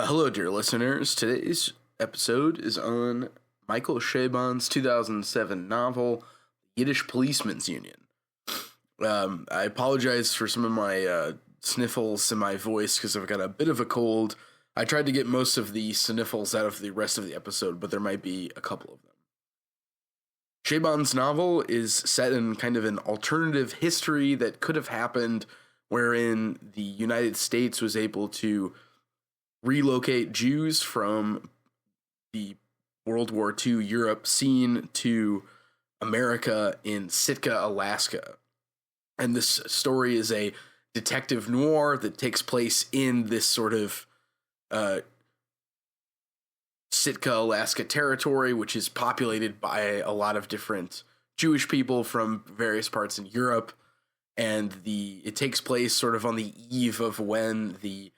Hello, dear listeners. Today's episode is on Michael Chabon's 2007 novel, Yiddish Policeman's Union. I apologize for some of my sniffles in my voice because I've got a bit of a cold. I tried to get most of the sniffles out of the rest of the episode, but there might be a couple of them. Chabon's novel is set in kind of an alternative history that could have happened, wherein the United States was able to relocate Jews from the World War II Europe scene to America in Sitka, Alaska. And this story is a detective noir that takes place in this sort of Sitka, Alaska territory, which is populated by a lot of different Jewish people from various parts in Europe. And it takes place sort of on the eve of when the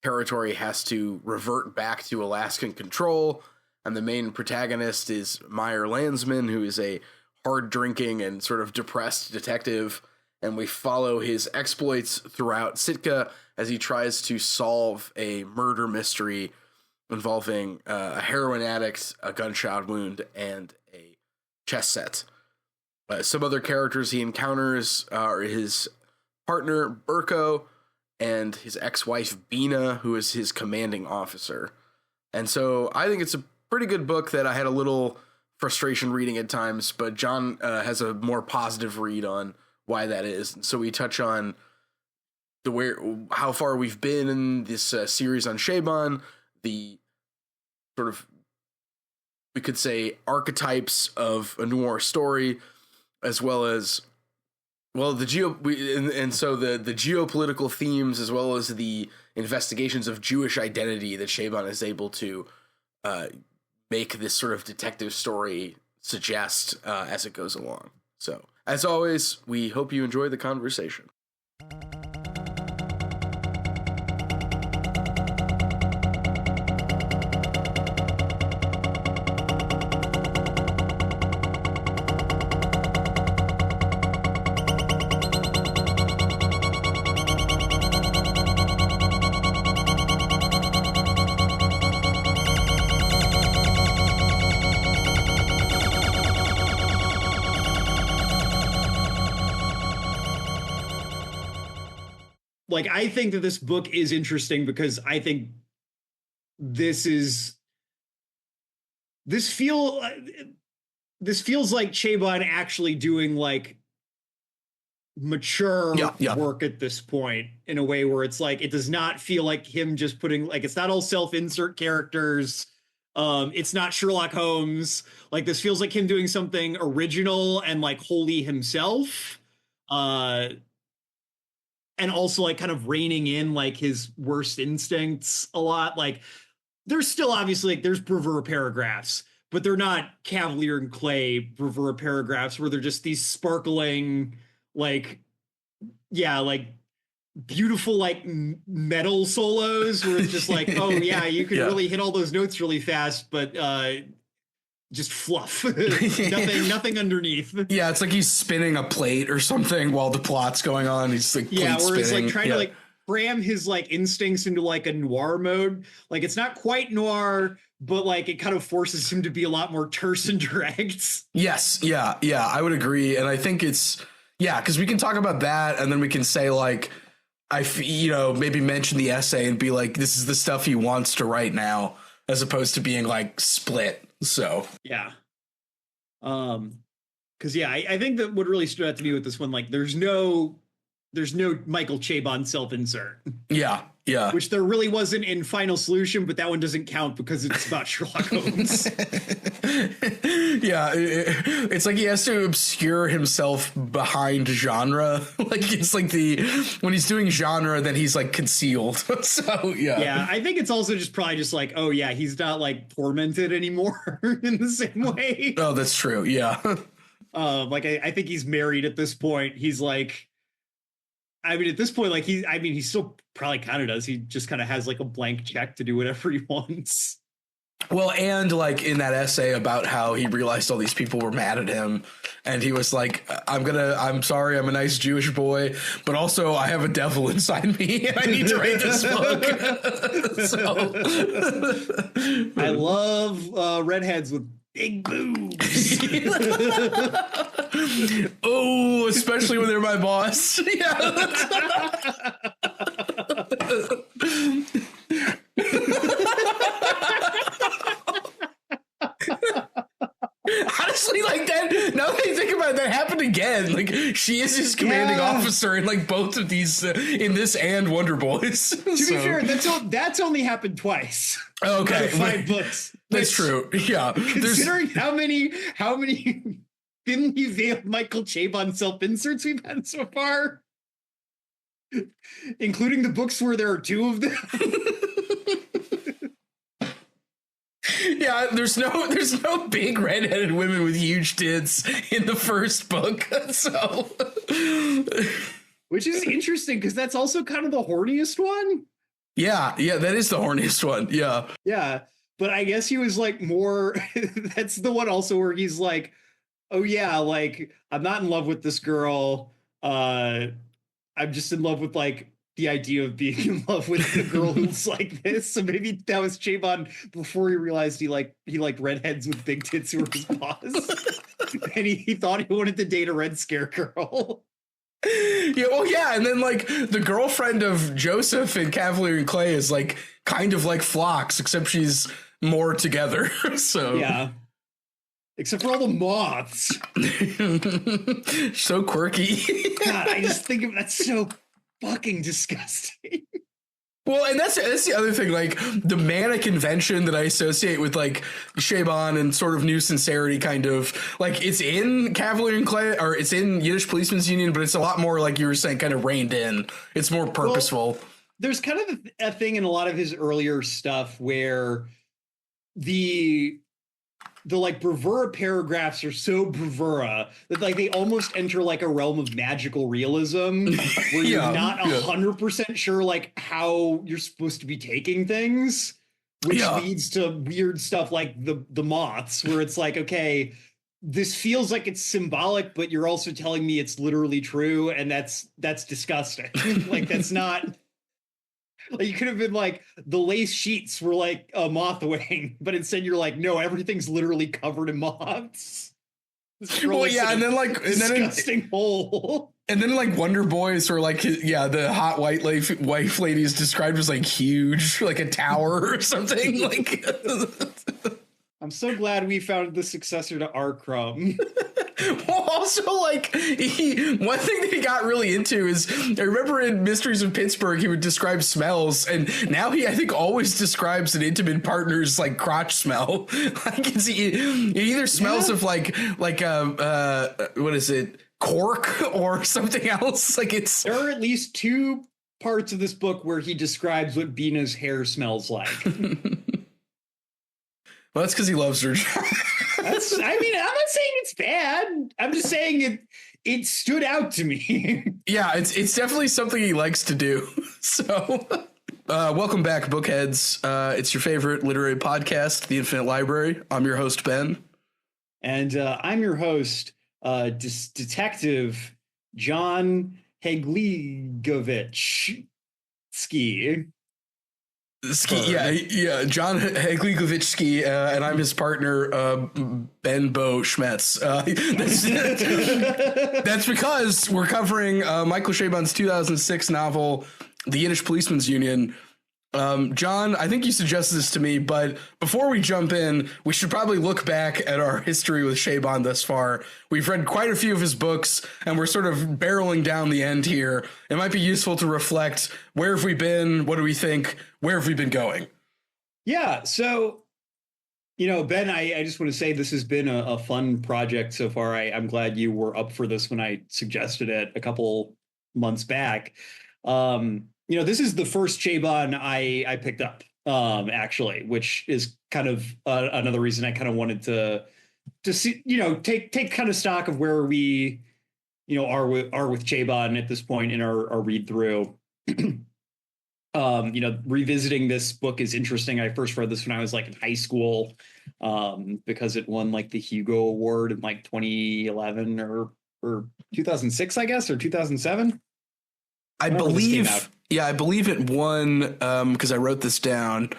territory has to revert back to Alaskan control. And the main protagonist is Meyer Landsman, who is a hard-drinking and sort of depressed detective. And we follow his exploits throughout Sitka as he tries to solve a murder mystery involving a heroin addict, a gunshot wound, and a chess set. Some other characters he encounters are his partner, Burko, and his ex-wife, Bina, who is his commanding officer. And so I think it's a pretty good book that I had a little frustration reading at times, but John has a more positive read on why that is. And so we touch on how far we've been in this series on Chabon, the sort of, we could say, archetypes of a noir story, as well as, well, the geopolitical themes, as well as the investigations of Jewish identity that Chabon is able to make this sort of detective story suggest as it goes along. So, as always, we hope you enjoy the conversation. Like, I think that this book is interesting because I think this feels like Chabon actually doing like mature work at this point in a way where it's like, it does not feel like him just putting, like, it's not all self-insert characters. It's not Sherlock Holmes. Like, this feels like him doing something original and like wholly himself. And also like kind of reining in like his worst instincts a lot. Like, there's still obviously like there's bravura paragraphs, but they're not Cavalier and Clay bravura paragraphs where they're just these sparkling, like, yeah, like beautiful like metal solos where it's just like, oh yeah, you can really hit all those notes really fast, but just fluff. nothing underneath. Yeah, it's like he's spinning a plate or something while the plot's going on. He's like, where spinning. it's like trying to like cram his like instincts into like a noir mode. Like, it's not quite noir, but like it kind of forces him to be a lot more terse and direct. Yes, yeah, I would agree, and I think it's because we can talk about that, and then we can say like, maybe mention the essay and be like, this is the stuff he wants to write now, as opposed to being like split. So because I think that what really stood out to me with this one, like, there's no Michael Chabon self-insert. Yeah. Which there really wasn't in Final Solution, but that one doesn't count because it's about Sherlock Holmes. It's like he has to obscure himself behind genre. Like, it's like when he's doing genre, then he's like concealed. So yeah, I think it's also just probably just like, oh yeah, he's not like tormented anymore in the same way. Oh, that's true. Yeah. Like I think he's married at this point. He's like, I mean, at this point, like he still probably kind of does. He just kind of has like a blank check to do whatever he wants. Well, and like in that essay about how he realized all these people were mad at him and he was like, I'm sorry, I'm a nice Jewish boy, but also I have a devil inside me and I need to write this book. I love redheads with big boobs. Oh, especially when they're my boss. Yeah. Honestly, like that, now that I think about it, that happened again. Like, she is his commanding officer in like both of these, in this and Wonder Boys. To be fair, that's only happened twice. Okay. 5 books. That's true. Yeah. Considering how many thinly veiled Michael Chabon self-inserts we've had so far, including the books where there are 2 of them. Yeah, there's no big redheaded women with huge tits in the first book. So, which is interesting because that's also kind of the horniest one. Yeah, that is the horniest one. Yeah. Yeah, but I guess he was like more that's the one also where he's like, "Oh yeah, like I'm not in love with this girl. I'm just in love with like the idea of being in love with a girl who's like this." So maybe that was Chabon before he realized he liked redheads with big tits who were his boss. And he thought he wanted to date a Red Scare girl. Yeah, well, yeah, and then like the girlfriend of Joseph in Cavalier and Clay is like kind of like Phlox, except she's more together. So yeah. Except for all the moths. So quirky. God, I just think of that's so fucking disgusting. Well, and that's the other thing, like the manic invention that I associate with like Chabon and sort of New Sincerity, kind of like it's in Cavalier and Clay, or it's in Yiddish Policeman's Union, but it's a lot more, like you were saying, kind of reined in. It's more purposeful. Well, there's kind of a thing in a lot of his earlier stuff where the like bravura paragraphs are so bravura that like they almost enter like a realm of magical realism where you're not 100% sure like how you're supposed to be taking things, which leads to weird stuff like the moths, where it's like, okay, this feels like it's symbolic, but you're also telling me it's literally true, and that's disgusting. Like that's not. Like you could have been like the lace sheets were like a moth wing, but instead you're like, no, everything's literally covered in moths. Well, yeah, and then like disgusting hole. And then like Wonder Boys, or like the hot wife lady is described as like huge, like a tower or something. Like, I'm so glad we found the successor to R. Crumb. Well, also, like, one thing that he got really into is, I remember in Mysteries of Pittsburgh, he would describe smells, and now he, I think, always describes an intimate partner's, like, crotch smell. Like, it either smells of, like, what is it, cork or something else? Like, it's... There are at least 2 parts of this book where he describes what Bina's hair smells like. Well, that's because he loves her. I'm not saying it's bad. I'm just saying it stood out to me. Yeah, it's definitely something he likes to do. So, welcome back, Bookheads. It's your favorite literary podcast, The Infinite Library. I'm your host, Ben. And I'm your host, Detective John Hegligovich Ski. Yeah, John Hegligovich, and I'm his partner, Ben Bo Schmetz. That's because we're covering Michael Chabon's 2006 novel, The Yiddish Policeman's Union. John, I think you suggested this to me, but before we jump in, we should probably look back at our history with Chabon thus far. We've read quite a few of his books, and we're sort of barreling down the end here. It might be useful to reflect, where have we been? What do we think? Where have we been going? Yeah, so, Ben, I just want to say this has been a fun project so far. I'm glad you were up for this when I suggested it a couple months back. This is the first Chabon I picked up, actually, which is kind of another reason I kind of wanted to see, take kind of stock of where we, are with Chabon at this point in our read through. Revisiting this book is interesting. I first read this when I was like in high school, because it won like the Hugo Award in like 2011 or 2006, I guess, or 2007. I believe it won, because I wrote this down.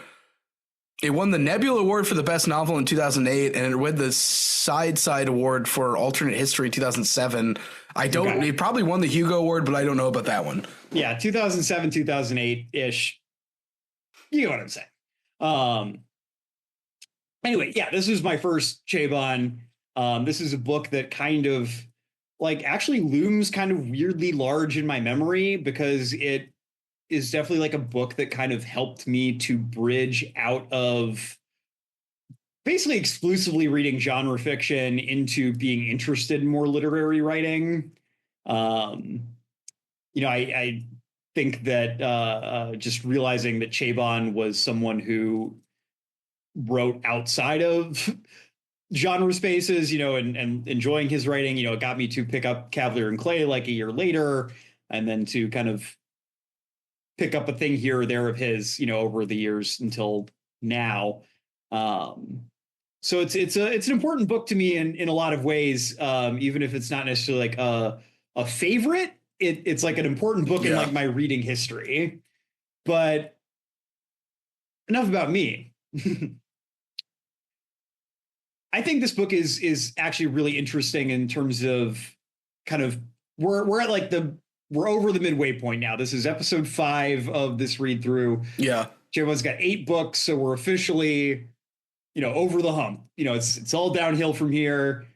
It won the Nebula Award for the best novel in 2008, and it won the Side Award for alternate history in 2007. It probably won the Hugo Award, but I don't know about that one. Yeah, 2007, 2008 ish. You know what I'm saying. Anyway, yeah, this was my first Chabon. This is a book that kind of like actually looms kind of weirdly large in my memory, because it is definitely like a book that kind of helped me to bridge out of basically exclusively reading genre fiction into being interested in more literary writing. I think that just realizing that Chabon was someone who wrote outside of genre spaces, and enjoying his writing, it got me to pick up Cavalier and Clay like a year later, and then to kind of pick up a thing here or there of his, over the years until now. So it's an important book to me in a lot of ways, even if it's not necessarily like a favorite. It's like an important book in like my reading history. But enough about me. I think this book is actually really interesting in terms of kind of we're at like we're over the midway point now. This is episode 5 of this read through. Yeah. Chabon's got 8 books, so we're officially, over the hump. It's all downhill from here.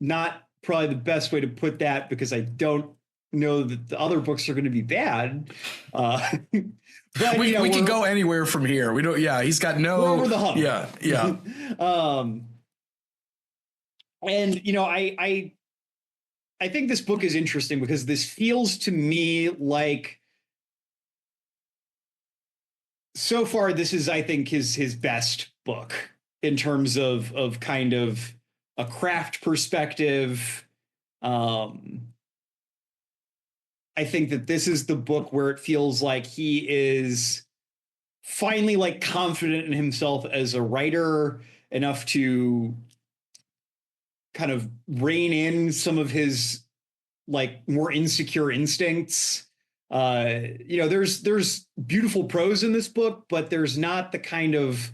Not probably the best way to put that, because I don't know that the other books are going to be bad. But we can go anywhere from here. We don't. Yeah, he's got no. We're over the hump. Yeah. And I think this book is interesting because this feels to me like, so far this is, I think, his best book in terms of kind of a craft perspective. I think that this is the book where it feels like he is finally like confident in himself as a writer enough to kind of rein in some of his like more insecure instincts. There's beautiful prose in this book, but there's not the kind of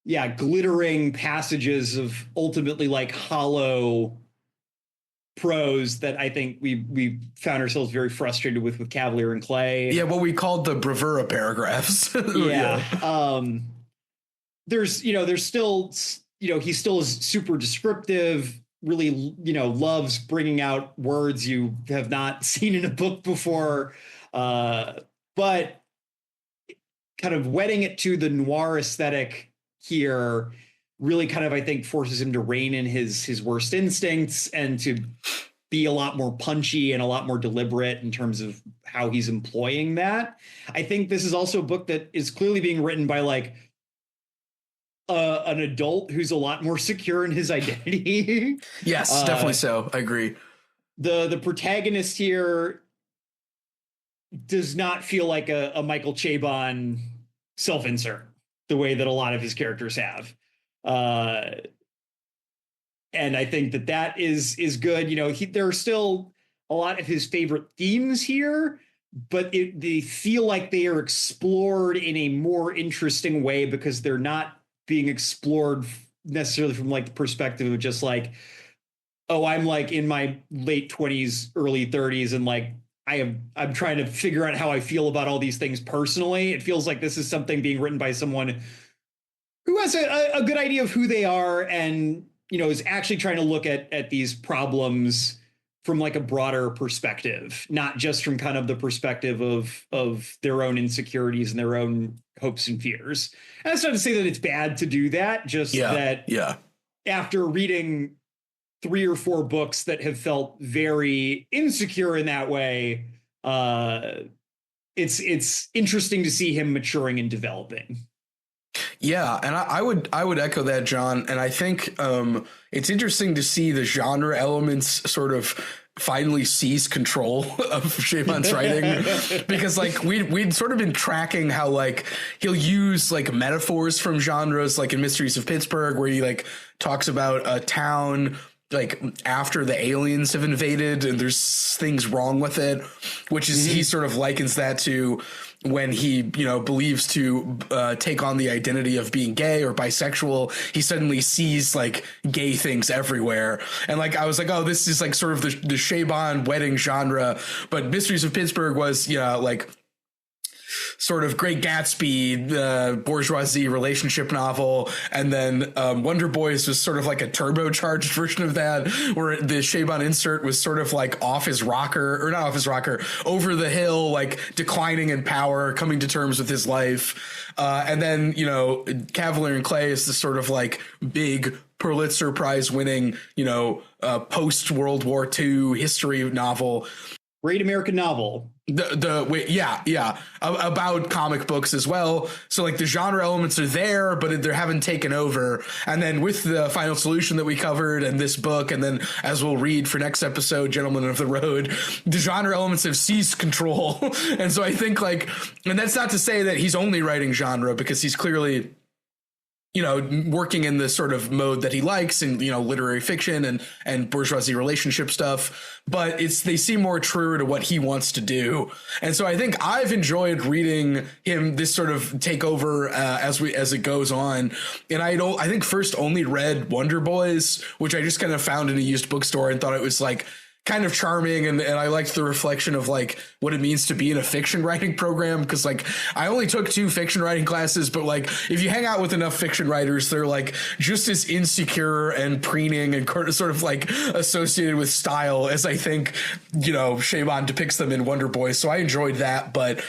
glittering passages of ultimately like hollow prose that I think we found ourselves very frustrated with Cavalier and Clay. Yeah, what we called the bravura paragraphs. There's still, he still is super descriptive, really, loves bringing out words you have not seen in a book before, but kind of wedding it to the noir aesthetic here really kind of, I think, forces him to rein in his worst instincts and to be a lot more punchy and a lot more deliberate in terms of how he's employing that. I think this is also a book that is clearly being written by like an adult who's a lot more secure in his identity. Yes, definitely so. I agree. The protagonist here does not feel like a Michael Chabon self-insert the way that a lot of his characters have. And I think that is good. There are still a lot of his favorite themes here, but they feel like they are explored in a more interesting way because they're not being explored necessarily from like the perspective of just like, oh, I'm like in my late 20s, early 30s, and like I'm trying to figure out how I feel about all these things personally. It feels like this is something being written by someone who has a good idea of who they are and, is actually trying to look at these problems from like a broader perspective, not just from kind of the perspective of their own insecurities and their own hopes and fears. And that's not to say that it's bad to do that, just that after reading 3 or 4 books that have felt very insecure in that way, it's interesting to see him maturing and developing. Yeah, and I would echo that, John. And I think it's interesting to see the genre elements sort of finally seize control of Chabon's writing, because like we'd sort of been tracking how like he'll use like metaphors from genres, like in Mysteries of Pittsburgh, where he like talks about a town like after the aliens have invaded and there's things wrong with it, which is he sort of likens that to when he, believes to take on the identity of being gay or bisexual, he suddenly sees like gay things everywhere. And like, I was like, oh, this is like sort of the Chabon wedding genre, but Mysteries of Pittsburgh was, like sort of Great Gatsby, the bourgeoisie relationship novel. And then Wonder Boys was sort of like a turbocharged version of that, where the Chabon insert was sort of like off his rocker, or not off his rocker, over the hill, like declining in power, coming to terms with his life. And then, Cavalier and Clay is the sort of like big Pulitzer Prize winning, post World War II history novel. Great American novel. About comic books as well. So like the genre elements are there, but they haven't taken over. And then with the Final Solution that we covered and this book, and then as we'll read for next episode, Gentlemen of the Road, the genre elements have seized control. And so I think like, and that's not to say that he's only writing genre, because he's clearly, working in the sort of mode that he likes in, literary fiction and bourgeoisie relationship stuff, but they seem more true to what he wants to do. And so I think I've enjoyed reading him this sort of take over as it goes on. And I think first only read Wonder Boys, which I just kind of found in a used bookstore and thought it was like kind of charming, and I liked the reflection of like what it means to be in a fiction writing program, because like I only took 2 fiction writing classes, but like if you hang out with enough fiction writers, they're like just as insecure and preening and sort of like associated with style as I think Chabon depicts them in Wonder Boys. So I enjoyed that, but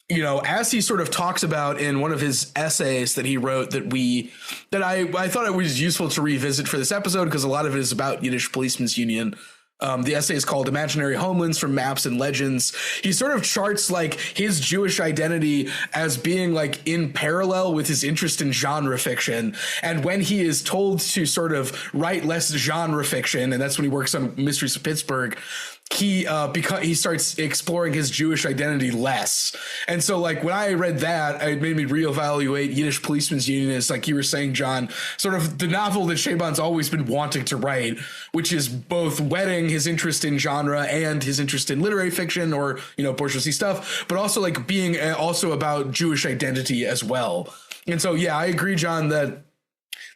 as he sort of talks about in one of his essays that he wrote that I thought it was useful to revisit for this episode, because a lot of it is about Yiddish Policemen's Union. The essay is called Imaginary Homelands from Maps and Legends. He sort of charts like his Jewish identity as being like in parallel with his interest in genre fiction. And when he is told to sort of write less genre fiction, and that's when he works on Mysteries of Pittsburgh, he starts exploring his Jewish identity less. And so like when I read that, it made me reevaluate Yiddish Policemen's Union as, like you were saying, John, sort of the novel that Chabon's always been wanting to write, which is both wedding his interest in genre and his interest in literary fiction or, bourgeoisie stuff, but also like being also about Jewish identity as well. And so, yeah, I agree, John, that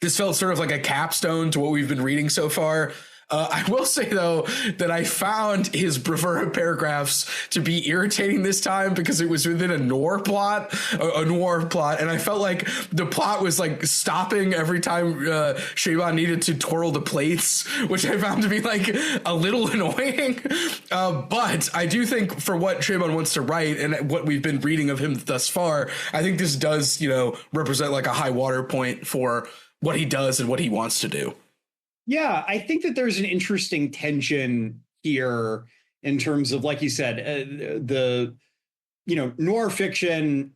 this felt sort of like a capstone to what we've been reading so far. I will say, though, that I found his bravura paragraphs to be irritating this time because it was within a noir plot, and I felt like the plot was like stopping every time Chabon needed to twirl the plates, which I found to be like a little annoying. But I do think for what Chabon wants to write and what we've been reading of him thus far, I think this does, represent like a high water point for what he does and what he wants to do. Yeah, I think that there's an interesting tension here in terms of, like you said, the noir fiction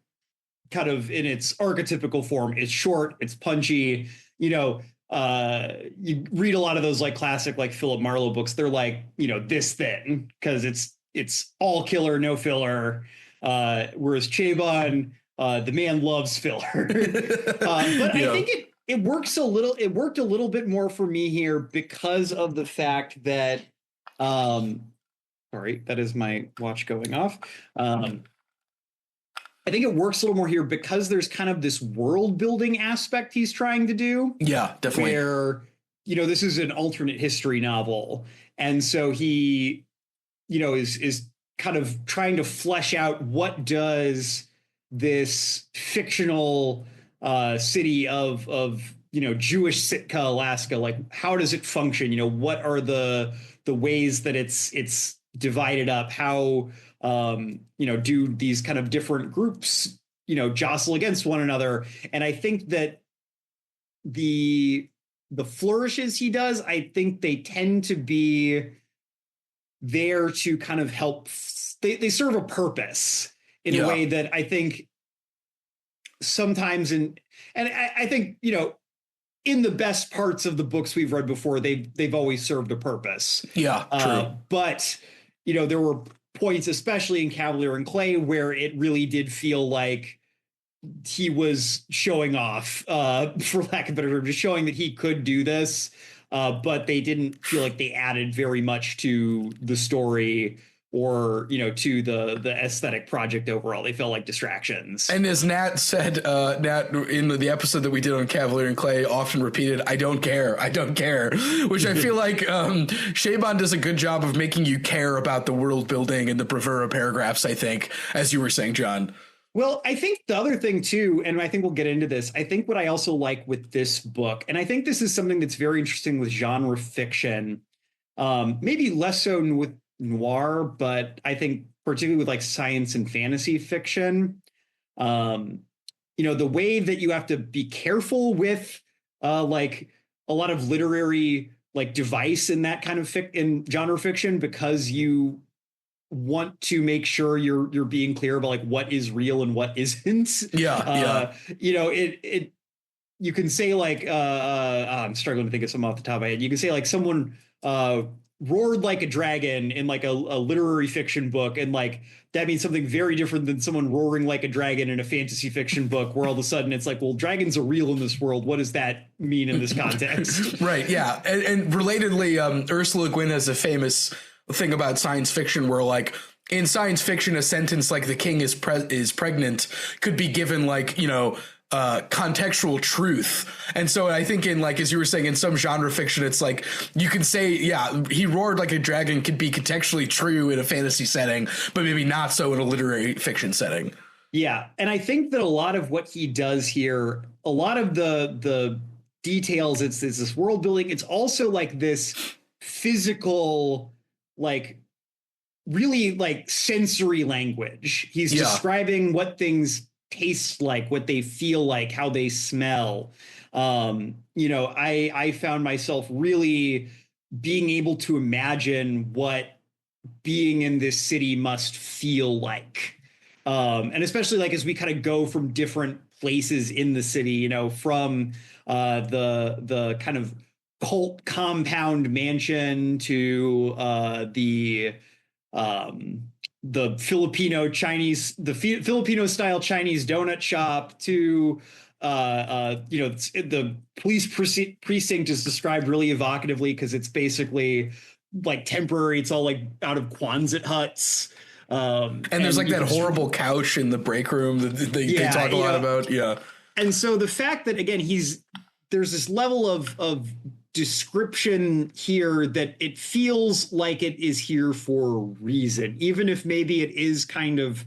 kind of in its archetypical form. It's short, it's punchy. You read a lot of those like classic like Philip Marlowe books. They're like this thin because it's all killer, no filler. Whereas Chabon, the man loves filler. But I think it works it worked a little bit more for me here because of the fact that, sorry, that is my watch going off. I think it works a little more here because there's kind of this world building aspect he's trying to do. Yeah, definitely. Where, this is an alternate history novel. And so he, is kind of trying to flesh out what does this fictional city of Jewish Sitka, Alaska, like how does it function? What are the ways that it's divided up? How do these kind of different groups jostle against one another? And I think that the flourishes he does, I think they tend to be there to kind of help. They serve a purpose in a way that I think sometimes I think in the best parts of the books we've read before, they've always served a purpose. Yeah, true. But, you know, there were points, especially in Cavalier and Clay, where it really did feel like he was showing off, for lack of a better term, just showing that he could do this. But they didn't feel like they added very much to the story or, you know, to the aesthetic project overall. They felt like distractions. And as Nat said, Nat in the episode that we did on Cavalier and Clay often repeated, I don't care, which I feel like Chabon does a good job of making you care about the world building and the bravura paragraphs, I think, as you were saying, John. Well, I think the other thing too, and I think we'll get into this, I think what I also like with this book, and I think this is something that's very interesting with genre fiction, maybe less so with noir, but I think particularly with like science and fantasy fiction, you know, the way that you have to be careful with like a lot of literary like device in that kind of in genre fiction, because you want to make sure you're being clear about like what is real and what isn't. Yeah. You know, it you can say like I'm struggling to think of some off the top of my head. You can say like someone roared like a dragon in like a literary fiction book, and like that means something very different than someone roaring like a dragon in a fantasy fiction book, where all of a sudden it's like, well, dragons are real in this world. What does that mean in this context? Right. Yeah. And relatedly, Ursula Le Guin has a famous thing about science fiction where, like, in science fiction, a sentence like "the king is pregnant" could be given like, you know, contextual truth. And so I think in, like, as you were saying, in some genre fiction, it's like you can say, yeah, he roared like a dragon could be contextually true in a fantasy setting, but maybe not so in a literary fiction setting. Yeah. And I think that a lot of what he does here, a lot of the details, it's this world building. It's also like this physical, like really like sensory language. He's describing what things taste like, what they feel like, how they smell. You know, I found myself really being able to imagine what being in this city must feel like. And especially like as we kind of go from different places in the city, you know, from the kind of cult compound mansion to the Filipino style Chinese donut shop to you know, the police precinct is described really evocatively because it's basically like temporary. It's all like out of Quonset huts. And there's like that horrible couch in the break room that they talk a lot about. Yeah. And so the fact that, again, there's this level of description here that it feels like it is here for a reason, even if maybe it is kind of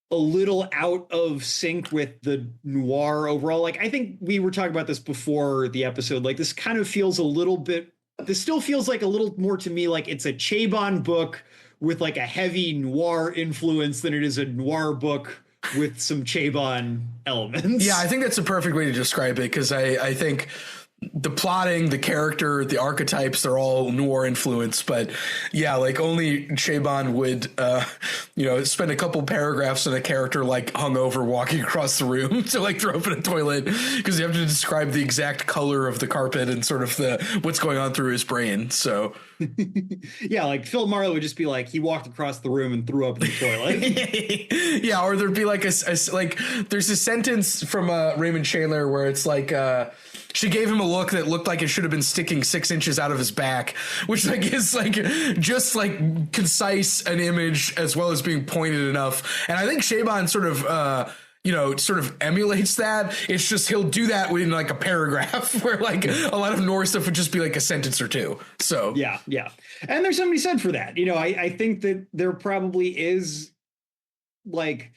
a little out of sync with the noir overall. Like, I think we were talking about this before the episode. Like, this kind of feels this still feels like a little more to me like it's a Chabon book with like a heavy noir influence than it is a noir book with some Chabon elements. Yeah, I think that's a perfect way to describe it, because I think the plotting, the character, the archetypes, they're all noir influence. But yeah, like only Chabon would, you know, spend a couple paragraphs on a character like hungover walking across the room to like throw up in a toilet, because you have to describe the exact color of the carpet and sort of what's going on through his brain. So yeah, like Phil Marlowe would just be like, he walked across the room and threw up in the toilet. Yeah, or there'd be like like there's a sentence from Raymond Chandler where it's like she gave him a look that looked like it should have been sticking 6 inches out of his back, which like is like just like concise an image as well as being pointed enough. And I think Chabon sort of you know, sort of emulates that. It's just he'll do that within like a paragraph where like a lot of noir stuff would just be like a sentence or two. So yeah. And there's somebody said for that. You know, I think that there probably is like,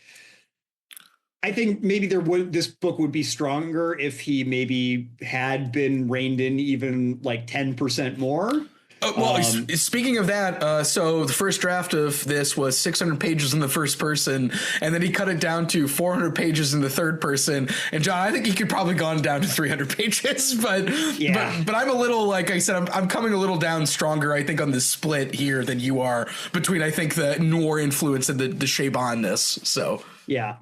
I think maybe this book would be stronger if he maybe had been reined in even like 10% more. Well, speaking of that, so the first draft of this was 600 pages in the first person, and then he cut it down to 400 pages in the third person. And John, I think he could probably gone down to 300 pages, but I'm a little, like I said, I'm coming a little down stronger, I think, on the split here than you are between, I think, the noir influence and the Chabon-ness. So yeah.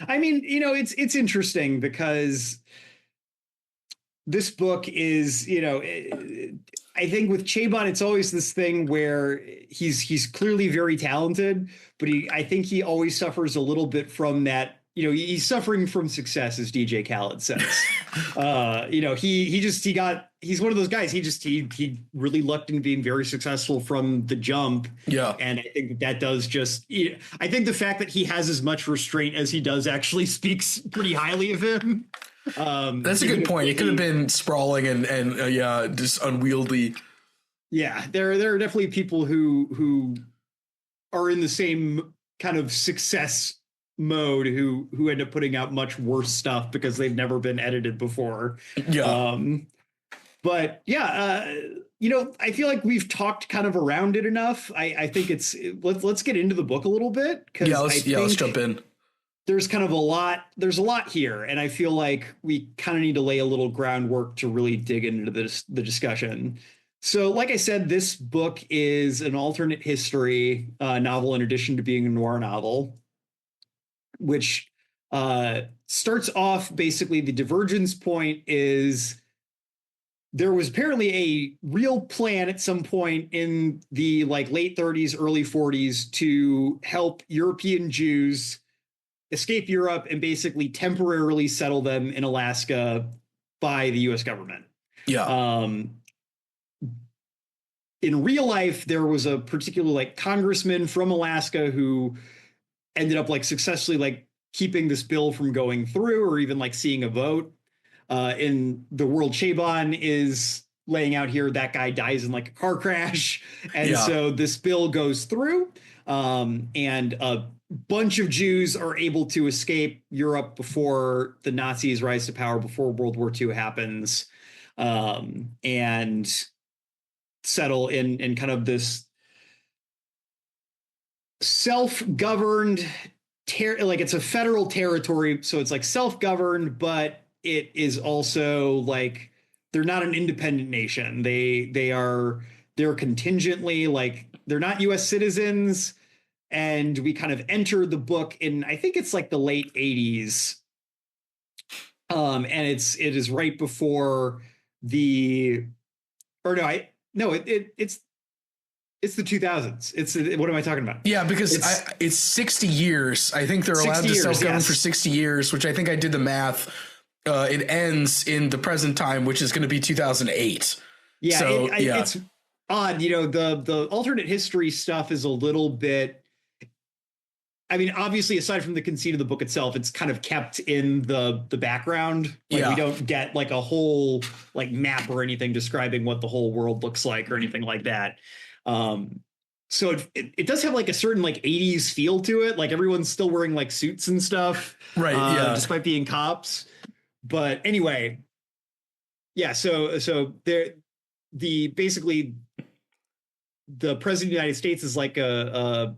I mean, you know, it's interesting because this book is, I think with Chabon, it's always this thing where he's clearly very talented, but I think he always suffers a little bit from that. He's suffering from success, as DJ Khaled says. He's one of those guys. He really lucked in being very successful from the jump. Yeah. And I think that does I think the fact that he has as much restraint as he does actually speaks pretty highly of him. That's a good point. It could have been sprawling and just unwieldy. Yeah, there are definitely people who are in the same kind of success mode who end up putting out much worse stuff because they've never been edited before. Yeah. But yeah, I feel like we've talked kind of around it enough. I think let's get into the book a little bit. Let's jump in. There's kind of there's a lot here, and I feel like we kind of need to lay a little groundwork to really dig into the discussion. So, like I said, this book is an alternate history novel in addition to being a noir novel, which starts off basically the divergence point is there was apparently a real plan at some point in the late 30s, early 40s to help European Jews escape Europe and basically temporarily settle them in Alaska by the US government. Yeah. In real life, there was a particular congressman from Alaska who ended up successfully keeping this bill from going through or even seeing a vote. In the world Chabon is laying out here, that guy dies in a car crash. And so this bill goes through and a bunch of Jews are able to escape Europe before the Nazis rise to power, before World War II happens, and settle in kind of this self-governed it's a federal territory, so it's self-governed, but it is also they're not an independent nation. They're contingently they're not US citizens. And we kind of enter the book in, I think it's the late 80s. And it is right before it's the 2000s. What am I talking about? Yeah, because it's 60 years. I think they're allowed to self-govern for 60 years, which I think I did the math. It ends in the present time, which is going to be 2008. Yeah, so, it's odd. The alternate history stuff is a little bit. I mean, obviously, aside from the conceit of the book itself, it's kind of kept in the background. We don't get a whole map or anything describing what the whole world looks like or anything like that. So it does have a certain 80s feel to it. Everyone's still wearing suits and stuff, right? Despite being cops. But anyway, yeah. So basically the president of the United States is a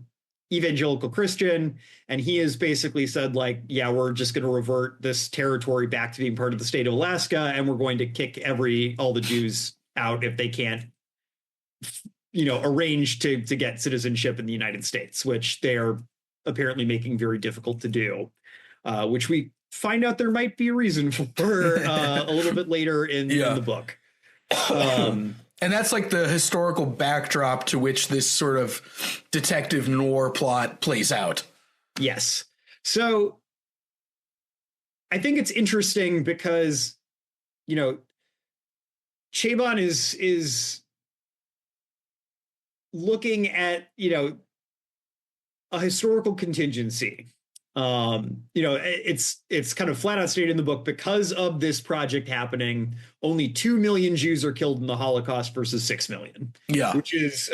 evangelical Christian, and he has basically said we're just going to revert this territory back to being part of the state of Alaska, and we're going to kick all the Jews out if they can't arrange to get citizenship in the United States, which they are apparently making very difficult to do, which we find out there might be a reason for a little bit later in the book. And that's the historical backdrop to which this sort of detective noir plot plays out. Yes. So I think it's interesting because, Chabon is looking at, a historical contingency. It's kind of flat out stated in the book, because of this project happening, only 2 million Jews are killed in the Holocaust versus 6 million. Yeah. Which is,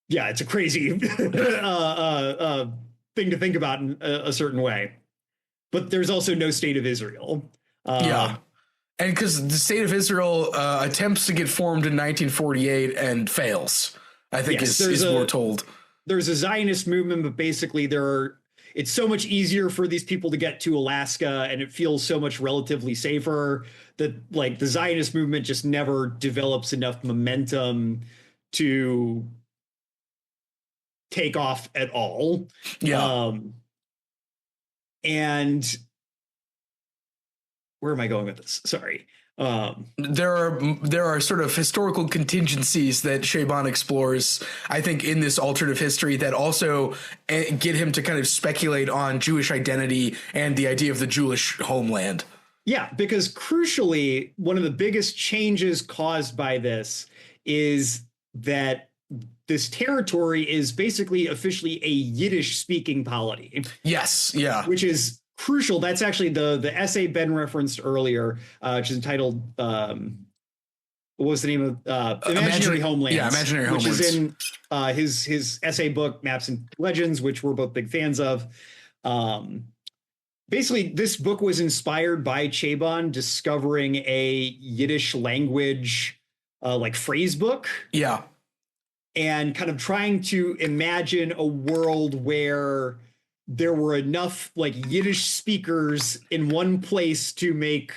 it's a crazy thing to think about in a certain way. But there's also no state of Israel. And because the state of Israel attempts to get formed in 1948 and fails, I think is what we're told. There's a Zionist movement, but basically it's so much easier for these people to get to Alaska, and it feels so much relatively safer that the Zionist movement just never develops enough momentum to take off at all. Yeah. And where am I going with this? Sorry. There are sort of historical contingencies that Chabon explores, I think, in this alternative history that also get him to kind of speculate on Jewish identity and the idea of the Jewish homeland. Yeah, because crucially, one of the biggest changes caused by this is that this territory is basically officially a Yiddish speaking polity. Yes, yeah. Which is crucial. That's actually the essay Ben referenced earlier, which is entitled what was the name of Imaginary Homelands? Yeah, Imaginary Homelands. Which is in his essay book, Maps and Legends, which we're both big fans of. Basically, this book was inspired by Chabon discovering a Yiddish language like phrase book. Yeah. And kind of trying to imagine a world where there were enough like Yiddish speakers in one place to make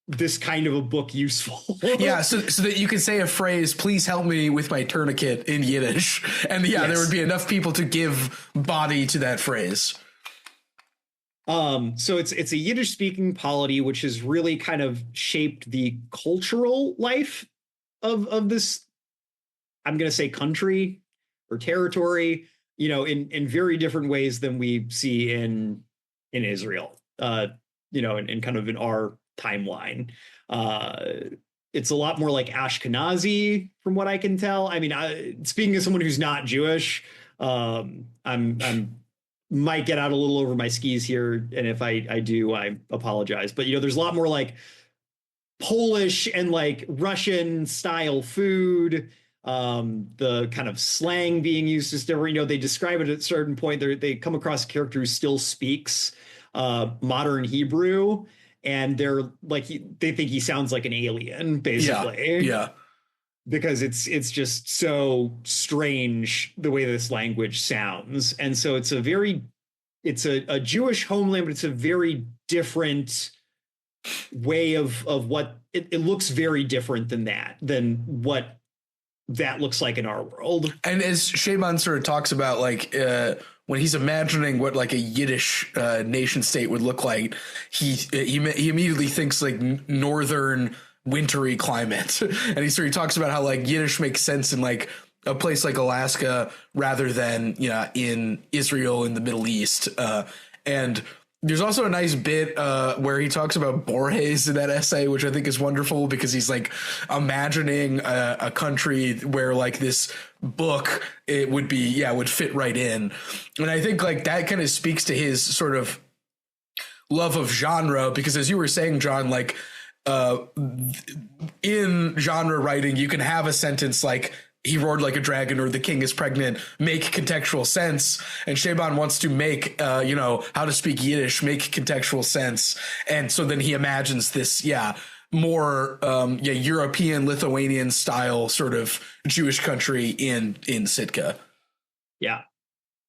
this kind of a book useful. Yeah, so that you could say a phrase, please help me with my tourniquet in Yiddish. And yeah, yes, there would be enough people to give body to that phrase. So it's a Yiddish speaking polity, which has really kind of shaped the cultural life of this, I'm going to say, country or territory, you know, in very different ways than we see in Israel, you know, and kind of in our timeline. It's a lot more like Ashkenazi from what I can tell. I mean, speaking as someone who's not Jewish, I'm might get out a little over my skis here. And if I do, I apologize. But, you know, there's a lot more like Polish and like Russian style food. The kind of slang being used is different. You know, they describe it at a certain point. They come across a character who still speaks modern Hebrew, and they're like, they think he sounds like an alien, basically. Yeah. Because it's just so strange the way this language sounds. And so it's a Jewish homeland, but it's a very different way of what it looks very different than what that looks like in our world. And as Chabon sort of talks about, like, when he's imagining what like a Yiddish nation state would look like, he immediately thinks like northern wintry climate. And he sort of talks about how like Yiddish makes sense in like a place like Alaska rather than, you know, in Israel in the Middle East. And there's also a nice bit where he talks about Borges in that essay, which I think is wonderful because he's like imagining a country where like this book, it would be, would fit right in. And I think like that kind of speaks to his sort of love of genre, because as you were saying, John, like, in genre writing, you can have a sentence like "he roared like a dragon" or "the king is pregnant" make contextual sense, and Chabon wants to make you know, how to speak Yiddish make contextual sense, and so then he imagines this more European Lithuanian style sort of Jewish country in Sitka. Yeah,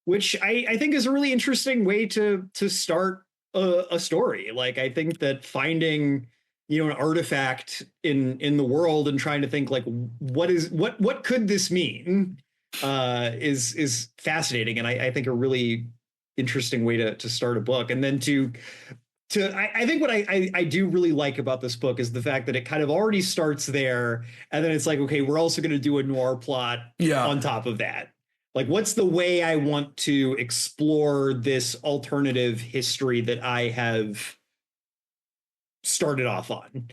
which I think is a really interesting way to start a story. Like, I think that finding, you know, an artifact in the world and trying to think like what could this mean is fascinating, and I think a really interesting way to start a book. And then I think what I do really like about this book is the fact that it kind of already starts there, and then it's like, okay, we're also going to do a noir plot on top of that. Like, what's the way I want to explore this alternative history that I have started off on?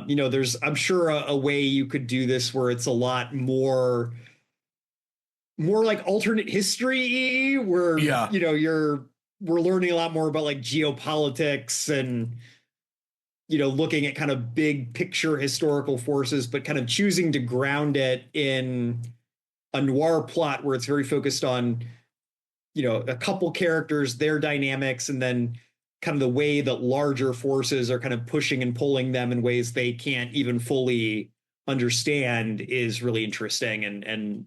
You know, there's, I'm sure, a way you could do this where it's a lot more like alternate history, where, you know, we're learning a lot more about like geopolitics and, you know, looking at kind of big picture historical forces, but kind of choosing to ground it in a noir plot where it's very focused on, you know, a couple characters, their dynamics, and then kind of the way that larger forces are kind of pushing and pulling them in ways they can't even fully understand is really interesting and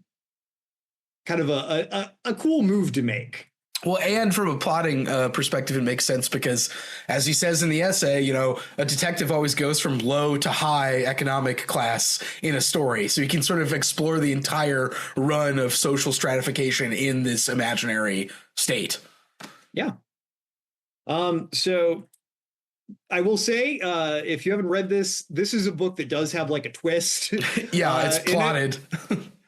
kind of a cool move to make. Well, and from a plotting perspective, it makes sense because, as he says in the essay, you know, a detective always goes from low to high economic class in a story. So you can sort of explore the entire run of social stratification in this imaginary state. Yeah. So I will say, if you haven't read this, this is a book that does have like a twist. Yeah, it's plotted.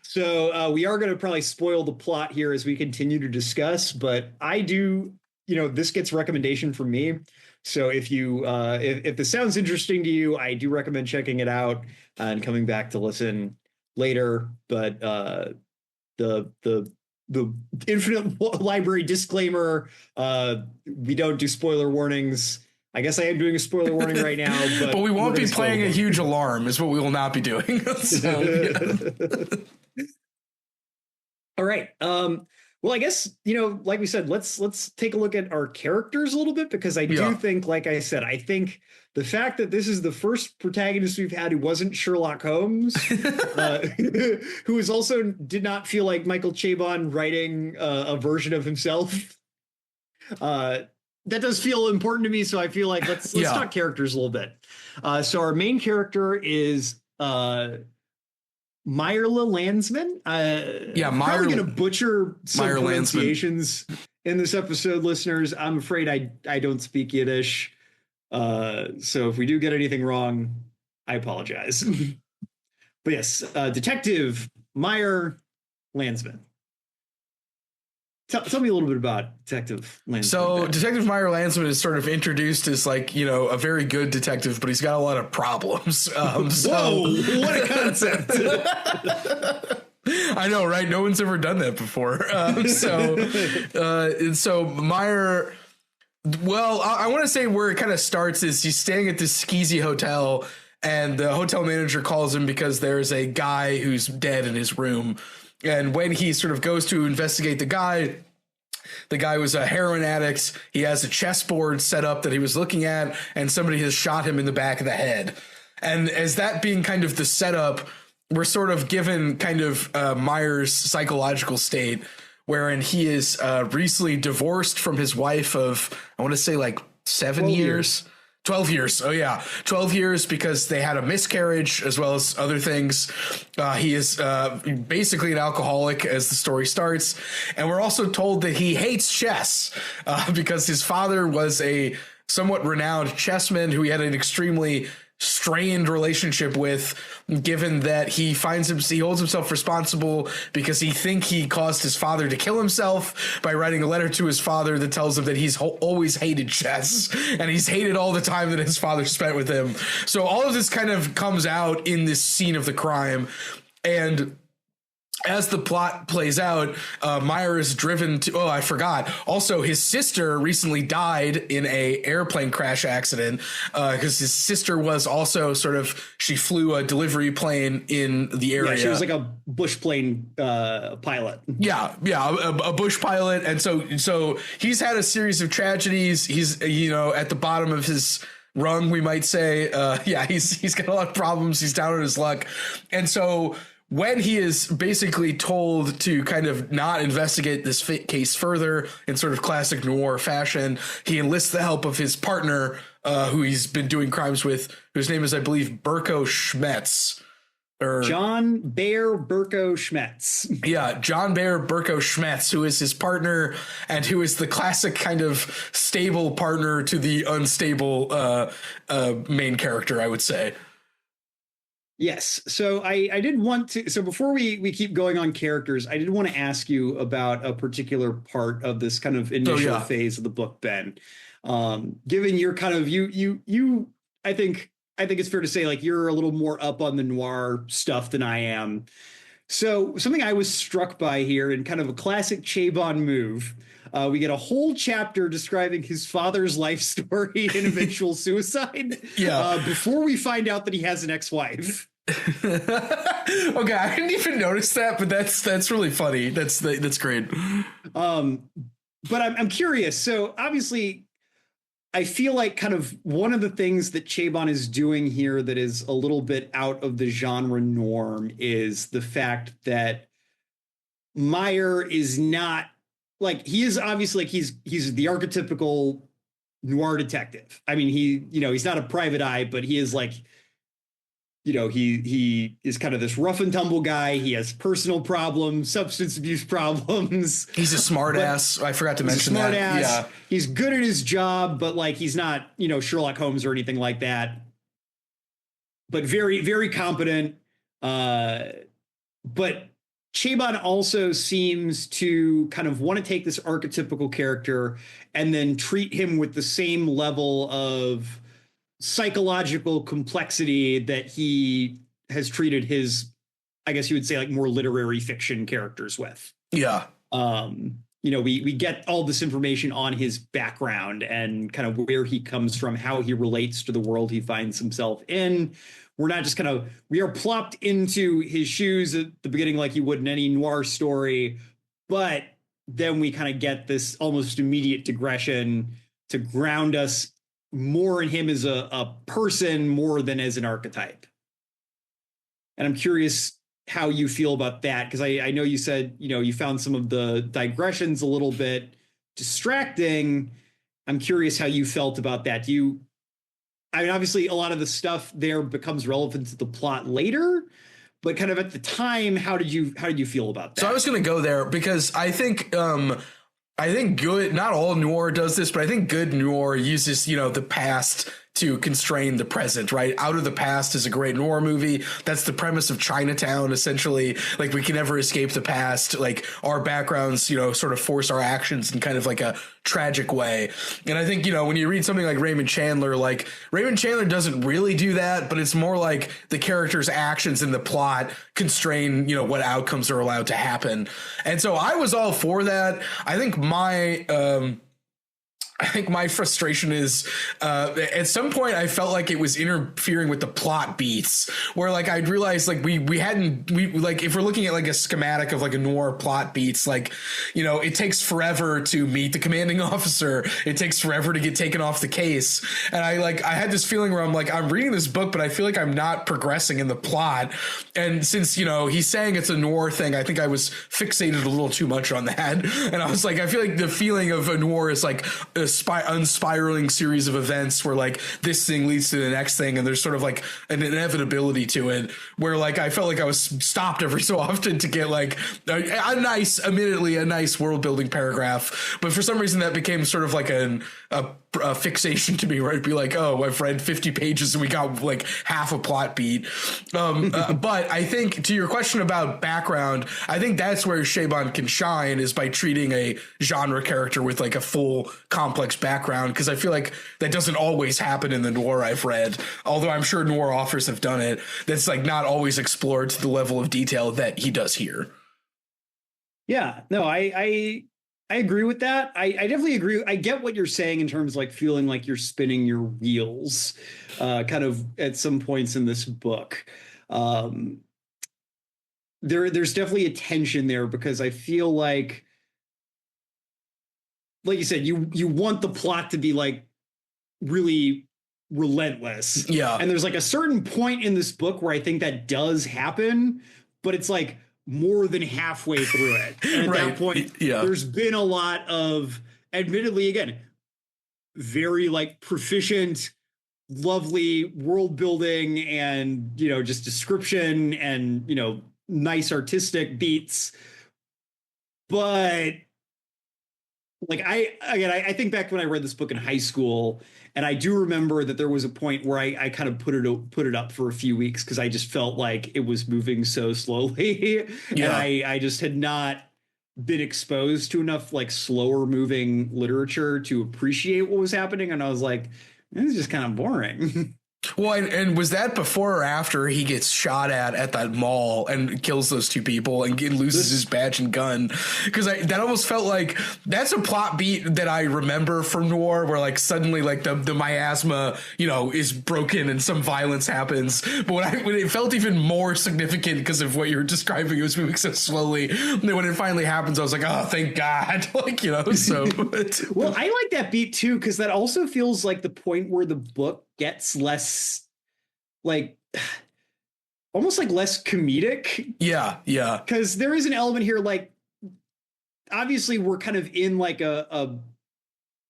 So we are going to probably spoil the plot here as we continue to discuss, but I do, this gets recommendation from me. So if this sounds interesting to you, I do recommend checking it out and coming back to listen later. But the infinite library disclaimer, we don't do spoiler warnings. I guess I am doing a spoiler warning right now, but we won't be playing a huge alarm is what we will not be doing. So, yeah. All right. Well, I guess, like we said, let's take a look at our characters a little bit, because I do think, like I said, I think the fact that this is the first protagonist we've had who wasn't Sherlock Holmes, who is also did not feel like Michael Chabon writing a version of himself. That does feel important to me, so I feel like let's talk characters a little bit. So our main character is Meyerla Landsman. I'm probably going to butcher some pronunciations in this episode, listeners. I'm afraid I don't speak Yiddish. So if we do get anything wrong, I apologize. But yes, Detective Meyer Landsman. Tell me a little bit about Detective Landsman. So Detective Meyer Landsman is sort of introduced as like, a very good detective, but he's got a lot of problems. Whoa, what a concept. I know, right? No one's ever done that before. So Meyer, well, I want to say where it kind of starts is he's staying at this skeezy hotel, and the hotel manager calls him because there's a guy who's dead in his room. And when he sort of goes to investigate the guy was a heroin addict. He has a chessboard set up that he was looking at, and somebody has shot him in the back of the head. And as that being kind of the setup, we're sort of given kind of Meyer's psychological state, wherein he is recently divorced from his wife of, I want to say like 7 years. 12 years. Oh, yeah. 12 years because they had a miscarriage as well as other things. He is basically an alcoholic as the story starts. And we're also told that he hates chess because his father was a somewhat renowned chessman who he had an extremely strained relationship with, given that he holds himself responsible because he caused his father to kill himself by writing a letter to his father that tells him that he's always hated chess and he's hated all the time that his father spent with him. So all of this kind of comes out in this scene of the crime, and as the plot plays out, Meyer is driven to, I forgot. Also, his sister recently died in a airplane crash accident because his sister was also she flew a delivery plane in the area. Yeah, she was like a bush plane pilot. Yeah, a bush pilot. And so he's had a series of tragedies. He's, at the bottom of his rung, we might say. He's got a lot of problems. He's down on his luck. And so when he is basically told to kind of not investigate this case further in sort of classic noir fashion, he enlists the help of his partner, who he's been doing crimes with, whose name is, I believe, Burko Schmetz. John Bear Burko Schmetz. Yeah, John Bear Burko Schmetz, who is his partner and who is the classic kind of stable partner to the unstable main character, I would say. Yes. So I did want to, so before we keep going on characters, I did want to ask you about a particular part of this kind of initial phase of the book, Ben. Given your kind of, I think it's fair to say, like, you're a little more up on the noir stuff than I am. So something I was struck by here, in kind of a classic Chabon move, we get a whole chapter describing his father's life story and eventual suicide. Before we find out that he has an ex-wife. Okay, I didn't even notice that, but that's really funny. That's great. But I'm curious. So obviously, I feel like kind of one of the things that Chabon is doing here that is a little bit out of the genre norm is the fact that Meyer is not, like, he is obviously, like, he's the archetypical noir detective. I mean, he's not a private eye, but he is, like, he is kind of this rough and tumble guy. He has personal problems, substance abuse problems. He's a smart ass. I forgot to mention that. Yeah. He's good at his job, but like he's not, Sherlock Holmes or anything like that. But very, very competent. But Chabon also seems to kind of want to take this archetypical character and then treat him with the same level of psychological complexity that he has treated his, I guess you would say, like more literary fiction characters with. Yeah. We get all this information on his background and kind of where he comes from, how he relates to the world he finds himself in. We're not just we are plopped into his shoes at the beginning like you would in any noir story, but then we kind of get this almost immediate digression to ground us more in him as a person more than as an archetype. And I'm curious how you feel about that, because I know you said, you found some of the digressions a little bit distracting. I'm curious how you felt about that. Obviously a lot of the stuff there becomes relevant to the plot later, but kind of at the time, how did you feel about that? So I was going to go there because I think good, not all noir does this, but I think good noir uses, the past to constrain the present, right? Out of the Past is a great noir movie. That's the premise of Chinatown, essentially. Like, we can never escape the past. Like, our backgrounds, sort of force our actions in kind of like a tragic way. And I think, when you read something like Raymond Chandler doesn't really do that, but it's more like the character's actions in the plot constrain, what outcomes are allowed to happen. And so I was all for that. I think my frustration is at some point I felt like it was interfering with the plot beats, where like I'd realized like we if we're looking at like a schematic of like a noir plot beats, like, it takes forever to meet the commanding officer. It takes forever to get taken off the case. And I had this feeling where I'm like, I'm reading this book, but I feel like I'm not progressing in the plot. And since, he's saying it's a noir thing, I think I was fixated a little too much on that. And I was like, I feel like the feeling of a noir is like a unspiraling series of events where like this thing leads to the next thing, and there's sort of like an inevitability to it, where like I felt like I was stopped every so often to get like admittedly a nice world building paragraph, but for some reason that became sort of like a fixation to me, where I'd be like, oh, I've read 50 pages and we got like half a plot beat. But I think to your question about background, I think that's where Chabon can shine, is by treating a genre character with like a full complex background, because I feel like that doesn't always happen in the noir I've read, although I'm sure noir authors have done it. That's like not always explored to the level of detail that he does here. Yeah, no, I agree with that. I definitely agree. I get what you're saying in terms of like feeling like you're spinning your wheels kind of at some points in this book. There's definitely a tension there, because I feel like you said, you want the plot to be like really relentless. Yeah. And there's like a certain point in this book where I think that does happen, but it's like more than halfway through it. And at that point, there's been a lot of, admittedly, again, very like proficient, lovely world building and, just description and, nice artistic beats. But like I think back when I read this book in high school, and I do remember that there was a point where I kind of put it up for a few weeks, because I just felt like it was moving so slowly. Yeah. And I just had not been exposed to enough like slower moving literature to appreciate what was happening. And I was like, this is just kind of boring. Well, and was that before or after he gets shot at that mall and kills those two people and loses his badge and gun? Because that almost felt like that's a plot beat that I remember from noir, where like suddenly like the miasma, is broken and some violence happens. But when it felt even more significant because of what you were describing, it was moving so slowly. And then when it finally happens, I was like, oh, thank God. So. Well, I like that beat too, because that also feels like the point where the book gets less like almost like less comedic. Yeah. Because there is an element here, like obviously we're kind of in like a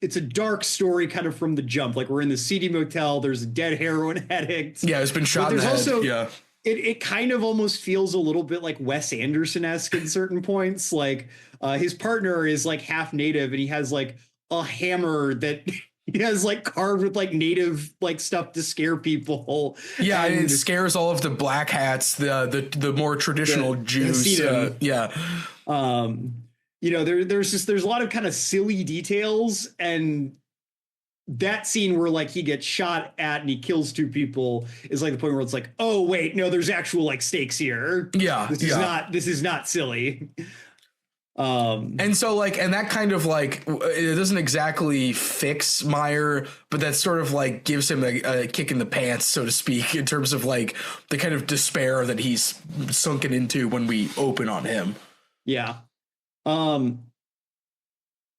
it's a dark story kind of from the jump. Like we're in the seedy motel. There's a dead heroin addict. Yeah, it's been shot in the head. Also, yeah. It kind of almost feels a little bit like Wes Anderson-esque in certain points. Like his partner is like half native and he has like a hammer that he has like carved with like native like stuff to scare people. Yeah, and it scares all of the black hats, the more traditional Jews. Yeah. There's a lot of kind of silly details, and that scene where like he gets shot at and he kills two people is like the point where it's like, oh wait, no, there's actual like stakes here. Yeah. This is not silly. And so like, and that kind of like, it doesn't exactly fix Meyer, but that sort of like gives him a kick in the pants, so to speak, in terms of like the kind of despair that he's sunken into when we open on him. Yeah.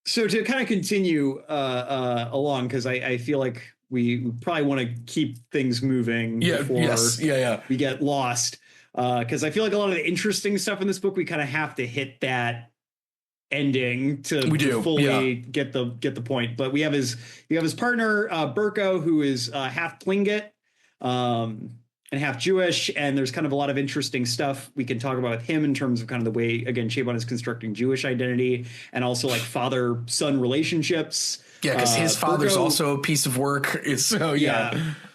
So to kind of continue along, because I feel like we probably want to keep things moving before we get lost. Because I feel like a lot of the interesting stuff in this book, we kind of have to hit that ending to fully get the point. But we have his partner Burko, who is half Tlingit and half Jewish, and there's kind of a lot of interesting stuff we can talk about with him in terms of kind of the way, again, Chabon is constructing Jewish identity and also like father-son relationships. Yeah, because his father's also a piece of work. It's so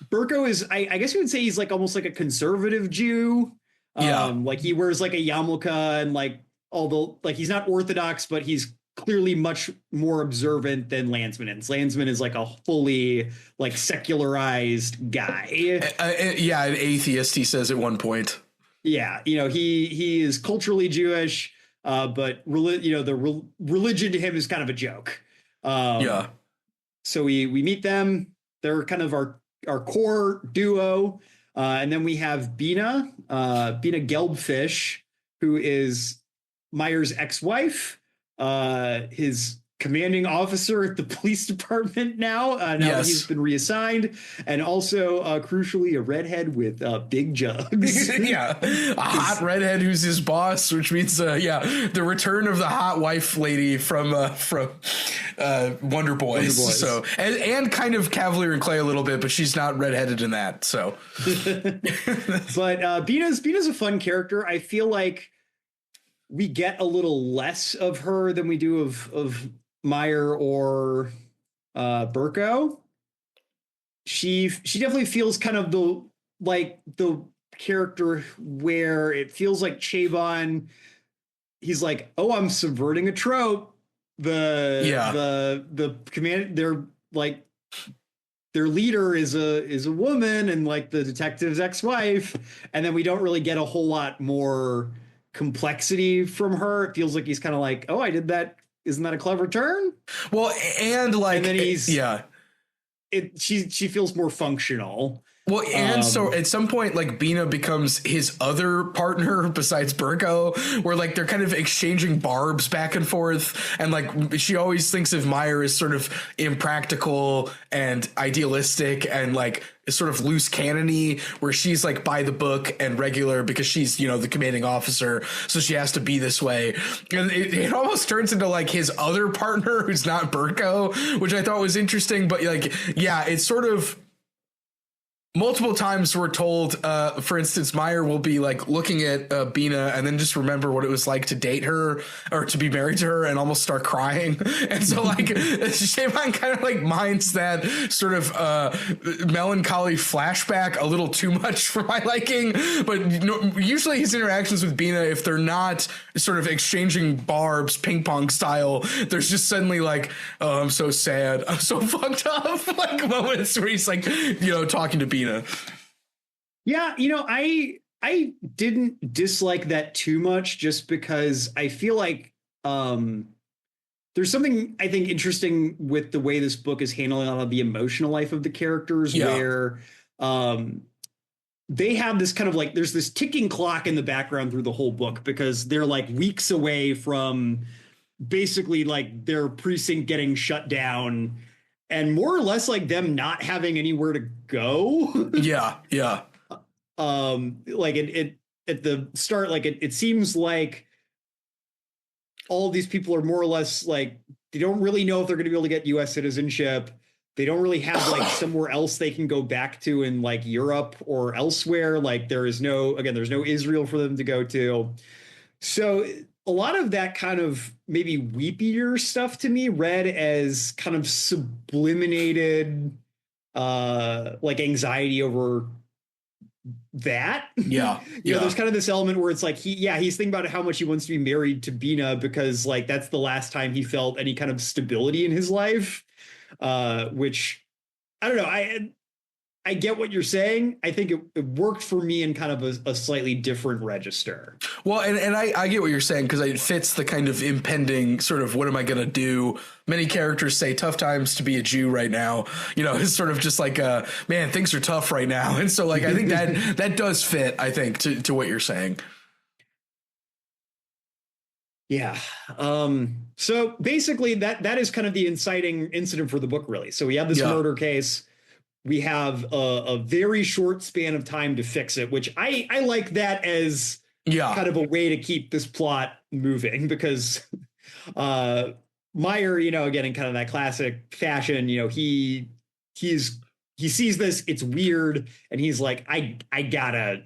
Burko is, I guess you would say he's like almost like a conservative Jew. Like he wears like a yarmulke and like although like he's not Orthodox, but he's clearly much more observant than Landsman is. Landsman is like a fully like secularized guy. An atheist, he says at one point. Yeah, he is culturally Jewish, but the religion to him is kind of a joke. So we meet them. They're kind of our core duo. And then we have Bina Gelbfish, who is Meyer's ex-wife, his commanding officer at the police department now that he's been reassigned, and also crucially a redhead with big jugs. A hot redhead who's his boss, which means the return of the hot wife lady from Wonder Boys. So and kind of Cavalier and Clay a little bit, but she's not redheaded in that. So, but Bina's a fun character. I feel like we get a little less of her than we do of Meyer or Burko. She definitely feels kind of the character where it feels like Chabon, he's like, oh, I'm subverting a trope. The command, their leader is a woman and like the detective's ex-wife, and then we don't really get a whole lot more complexity from her. It feels like he's kind of like, oh, I did that. Isn't that a clever turn? Well, and like, and then she feels more functional. Well, and so at some point, like Bina becomes his other partner besides Burko, where like they're kind of exchanging barbs back and forth. And like she always thinks of Meyer as sort of impractical and idealistic and like sort of loose cannon-y, where she's like by the book and regular because she's, the commanding officer. So she has to be this way. And it almost turns into like his other partner who's not Burko, which I thought was interesting. But like, it's sort of, multiple times we're told, for instance, Meyer will be like looking at Bina and then just remember what it was like to date her or to be married to her and almost start crying. And so like Chabon kind of like minds that sort of melancholy flashback a little too much for my liking. But usually his interactions with Bina, if they're not sort of exchanging barbs ping pong style, there's just suddenly like, oh, I'm so sad, I'm so fucked up, like moments where he's like, talking to Bina. Yeah, I didn't dislike that too much just because I feel like there's something I think interesting with the way this book is handling a lot of the emotional life of the characters where they have this kind of like, there's this ticking clock in the background through the whole book because they're like weeks away from basically like their precinct getting shut down and more or less like them not having anywhere to go. Yeah. Like it at the start, like it seems like all of these people are more or less like, they don't really know if they're going to be able to get US citizenship. They don't really have like somewhere else they can go back to in like Europe or elsewhere. Like there's no Israel for them to go to. So a lot of that kind of maybe weepier stuff to me read as kind of subliminated like anxiety over that. Yeah. You know, there's kind of this element where it's like he's thinking about how much he wants to be married to Bina because like that's the last time he felt any kind of stability in his life. Which I don't know. I get what you're saying. I think it worked for me in kind of a slightly different register. Well, and I get what you're saying because it fits the kind of impending sort of what am I going to do? Many characters say tough times to be a Jew right now. You know, it's sort of just like, man, things are tough right now. And so like I think that does fit, I think, to what you're saying. Yeah. So basically that is kind of the inciting incident for the book, really. So we have this murder case. We have a very short span of time to fix it, which I like that as kind of a way to keep this plot moving because Meyer, you know, again, in kind of that classic fashion, you know, he sees this, it's weird, and he's like, I gotta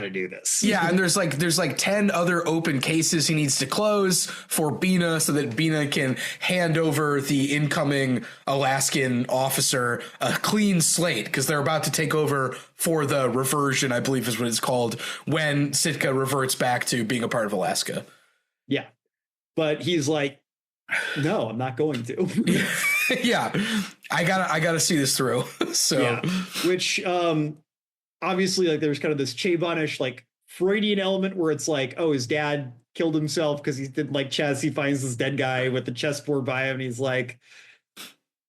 do this. Yeah, and there's like 10 other open cases he needs to close for Bina so that Bina can hand over the incoming Alaskan officer a clean slate because they're about to take over for the reversion, I believe is what it's called, when Sitka reverts back to being a part of Alaska. Yeah. But he's like, no, I'm not going to. Yeah. I gotta see this through. So yeah. Which obviously, like, there's kind of this Chabonish, like, Freudian element where it's like, oh, his dad killed himself because he didn't like chess. He finds this dead guy with the chessboard by him, and he's like,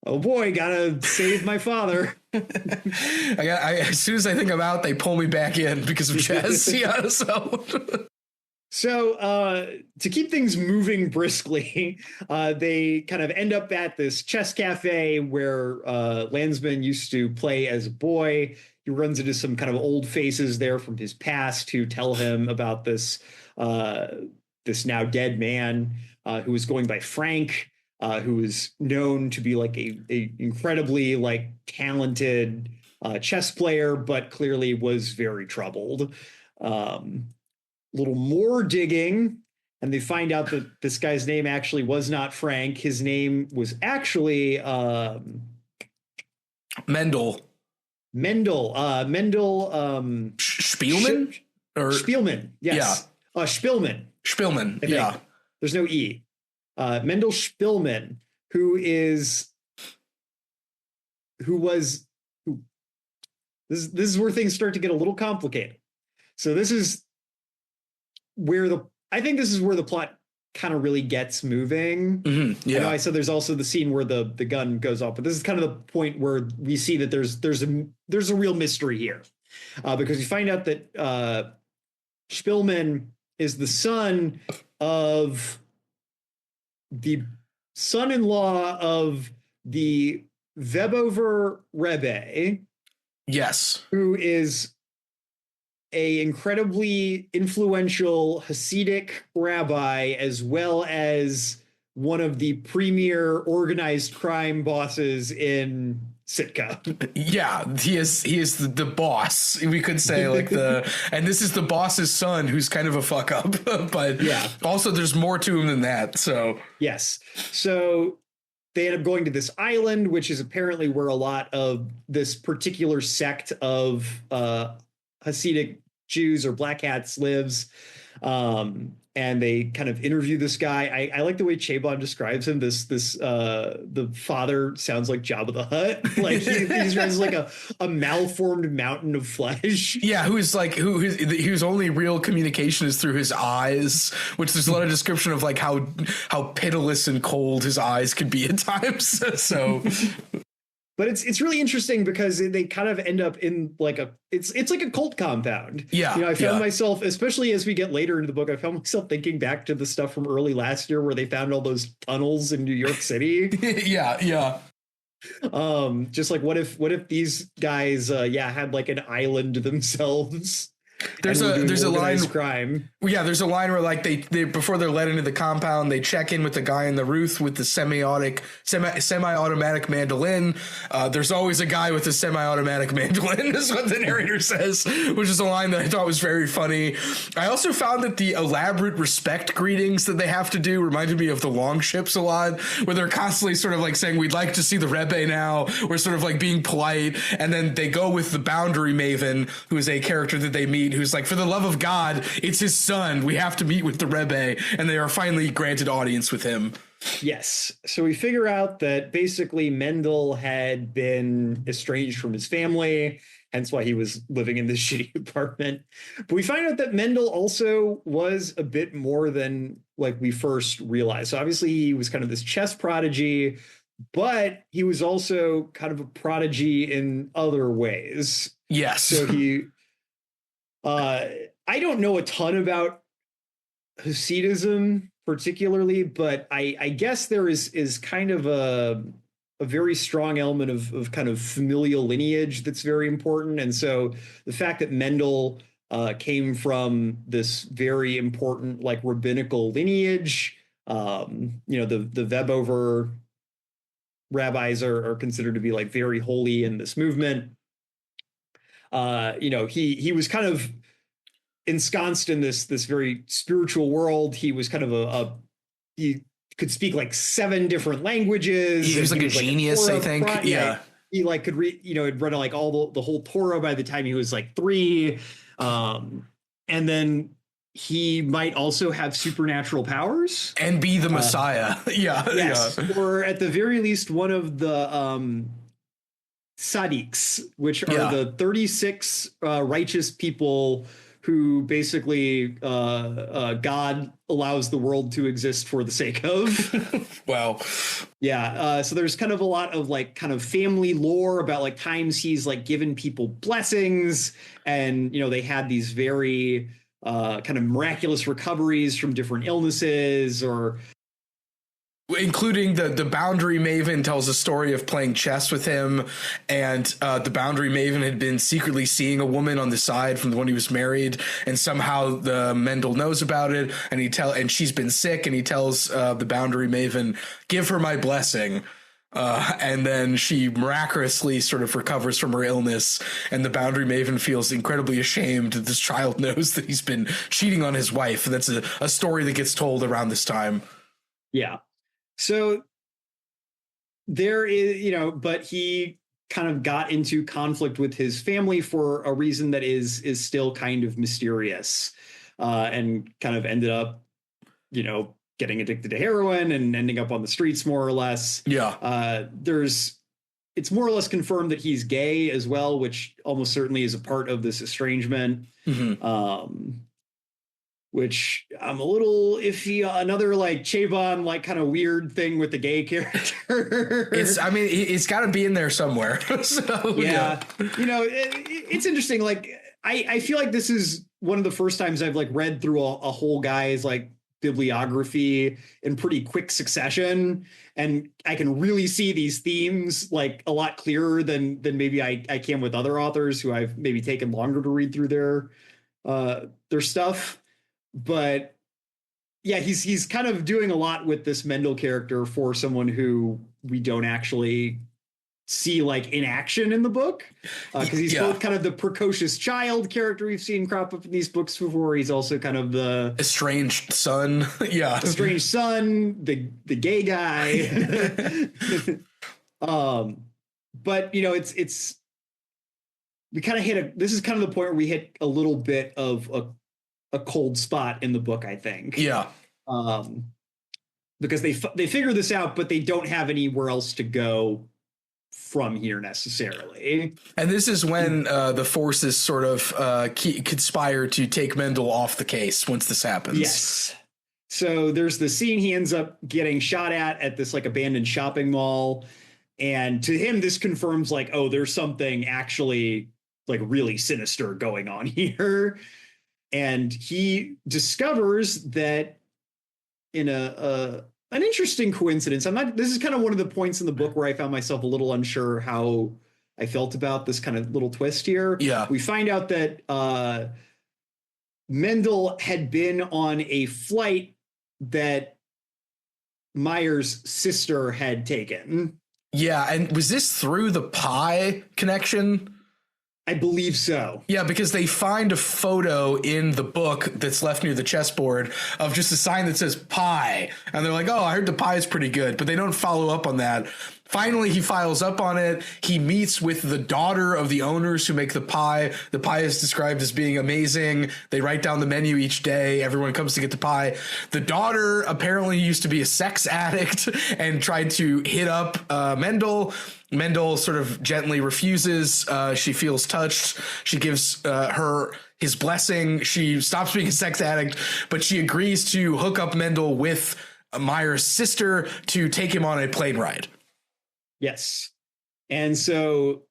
oh boy, gotta save my father. As soon as I think I'm out, they pull me back in because of chess. Yeah, So to keep things moving briskly, they kind of end up at this chess cafe where Landsman used to play as a boy. He runs into some kind of old faces there from his past who tell him about this now dead man who was going by Frank, who is known to be like a incredibly like talented chess player, but clearly was very troubled. Little more digging, and they find out that this guy's name actually was not Frank. His name was actually Mendel. Spielman? Spielman, yes. Yeah. Spielman. Yeah. There's no E. Mendel Spielman, who this is where things start to get a little complicated. So this is where the plot kind of really gets moving. Mm-hmm, yeah. I know I said there's also the scene where the gun goes off, but this is kind of the point where we see that there's a real mystery here, because you find out that Spielman is the son of the son-in-law of the Vebover Rebbe. Yes. Who is a incredibly influential Hasidic rabbi, as well as one of the premier organized crime bosses in Sitka. Yeah, he is the boss. We could say like and this is the boss's son who's kind of a fuck up, but yeah, also there's more to him than that. So yes. So they end up going to this island, which is apparently where a lot of this particular sect of Hasidic Jews or black hats lives. And they kind of interview this guy. I like the way Chabon describes him. The father sounds like Jabba the Hutt. Like he's like a malformed mountain of flesh. Yeah, whose only real communication is through his eyes, which there's a lot of description of like how pitiless and cold his eyes can be at times. So but it's really interesting because they kind of end up in like it's like a cult compound. Yeah. You know, I found myself, especially as we get later into the book, I found myself thinking back to the stuff from early last year where they found all those tunnels in New York City. Yeah. Just like what if these guys had like an island to themselves? There's a line crime. Yeah, there's a line where like they before they're let into the compound, they check in with the guy in the roof with the semi-automatic mandolin. There's always a guy with a semi-automatic mandolin, is what the narrator says, which is a line that I thought was very funny. I also found that the elaborate respect greetings that they have to do reminded me of the Longships a lot, where they're constantly sort of like saying, "We'd like to see the Rebbe now." We're sort of like being polite, and then they go with the Boundary Maven, who is a character that they meet, who's like, "For the love of God, it's his son. We have to meet with the Rebbe," and they are finally granted audience with him. Yes. So we figure out that basically Mendel had been estranged from his family, hence why he was living in this shitty apartment. But we find out that Mendel also was a bit more than like we first realized. So obviously he was kind of this chess prodigy, but he was also kind of a prodigy in other ways. Yes. So I don't know a ton about Hasidism particularly, but I guess there is kind of a very strong element of kind of familial lineage that's very important. And so the fact that Mendel came from this very important like rabbinical lineage, the Vebover rabbis are considered to be like very holy in this movement. He was kind of ensconced in this very spiritual world. He was kind of he could speak like 7 different languges. He was like a genius, I think. Yeah. He like could read, had read like all the whole Torah by the time he was like 3. And then he might also have supernatural powers and be the Messiah. Yes. Yeah. Or at the very least, one of the Tzaddiks, which are the 36 righteous people who basically God allows the world to exist for the sake of. Wow. Yeah. So there's kind of a lot of like kind of family lore about like times he's like given people blessings, and they had these very kind of miraculous recoveries from different illnesses, or including the Boundary Maven tells a story of playing chess with him, and the Boundary Maven had been secretly seeing a woman on the side from when he was married, and somehow the Mendel knows about it, and she's been sick, and he tells the Boundary Maven, "Give her my blessing." And then she miraculously sort of recovers from her illness, and the Boundary Maven feels incredibly ashamed that this child knows that he's been cheating on his wife. And that's a story that gets told around this time. Yeah. So there is, but he kind of got into conflict with his family for a reason that is still kind of mysterious, and kind of ended up, getting addicted to heroin and ending up on the streets more or less. Yeah. It's more or less confirmed that he's gay as well, which almost certainly is a part of this estrangement. Mm-hmm. Which I'm a little iffy. Another like Chabon, like kind of weird thing with the gay character. It's got to be in there somewhere. So, yeah. It's interesting. Like I feel like this is one of the first times I've like read through a whole guy's like bibliography in pretty quick succession, and I can really see these themes like a lot clearer than maybe I can with other authors who I've maybe taken longer to read through their stuff. But yeah, he's kind of doing a lot with this Mendel character for someone who we don't actually see like in action in the book, because he's both kind of the precocious child character we've seen crop up in these books before. He's also kind of the estranged son. Yeah, estranged son, the gay guy. But it's we kind of hit this is kind of the point where we hit a little bit of a cold spot in the book, I think. Yeah. Because they figure this out, but they don't have anywhere else to go from here necessarily. And this is when the forces sort of conspire to take Mendel off the case once this happens. Yes. So there's the scene he ends up getting shot at this like abandoned shopping mall. And to him, this confirms like, oh, there's something actually like really sinister going on here. And he discovers that in an interesting coincidence, this is kind of one of the points in the book where I found myself a little unsure how I felt about this kind of little twist here. Yeah. We find out that Mendel had been on a flight that Meyer's sister had taken. Yeah, and was this through the pie connection? I believe so. Yeah, because they find a photo in the book that's left near the chessboard of just a sign that says pie. And they're like, oh, I heard the pie is pretty good, but they don't follow up on that. Finally, he files up on it. He meets with the daughter of the owners who make the pie. The pie is described as being amazing. They write down the menu each day. Everyone comes to get the pie. The daughter apparently used to be a sex addict and tried to hit up Mendel. Mendel sort of gently refuses. She feels touched. She gives her his blessing. She stops being a sex addict, but she agrees to hook up Mendel with Meyer's sister to take him on a plane ride. Yes. And so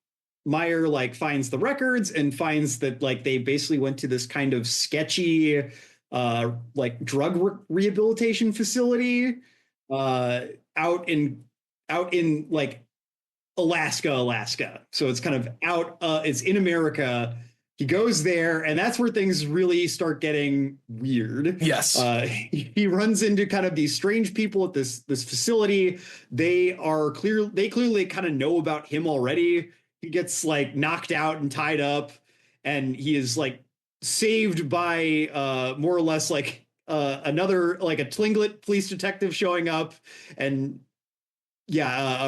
Meyer like finds the records and finds that like they basically went to this kind of sketchy like drug rehabilitation facility out in like Alaska. So it's kind of out it's in America. He goes there, and that's where things really start getting weird. Yes. He runs into kind of these strange people at this facility. They clearly kind of know about him already. He gets like knocked out and tied up, and he is like saved by more or less like another like a Tlingit police detective showing up and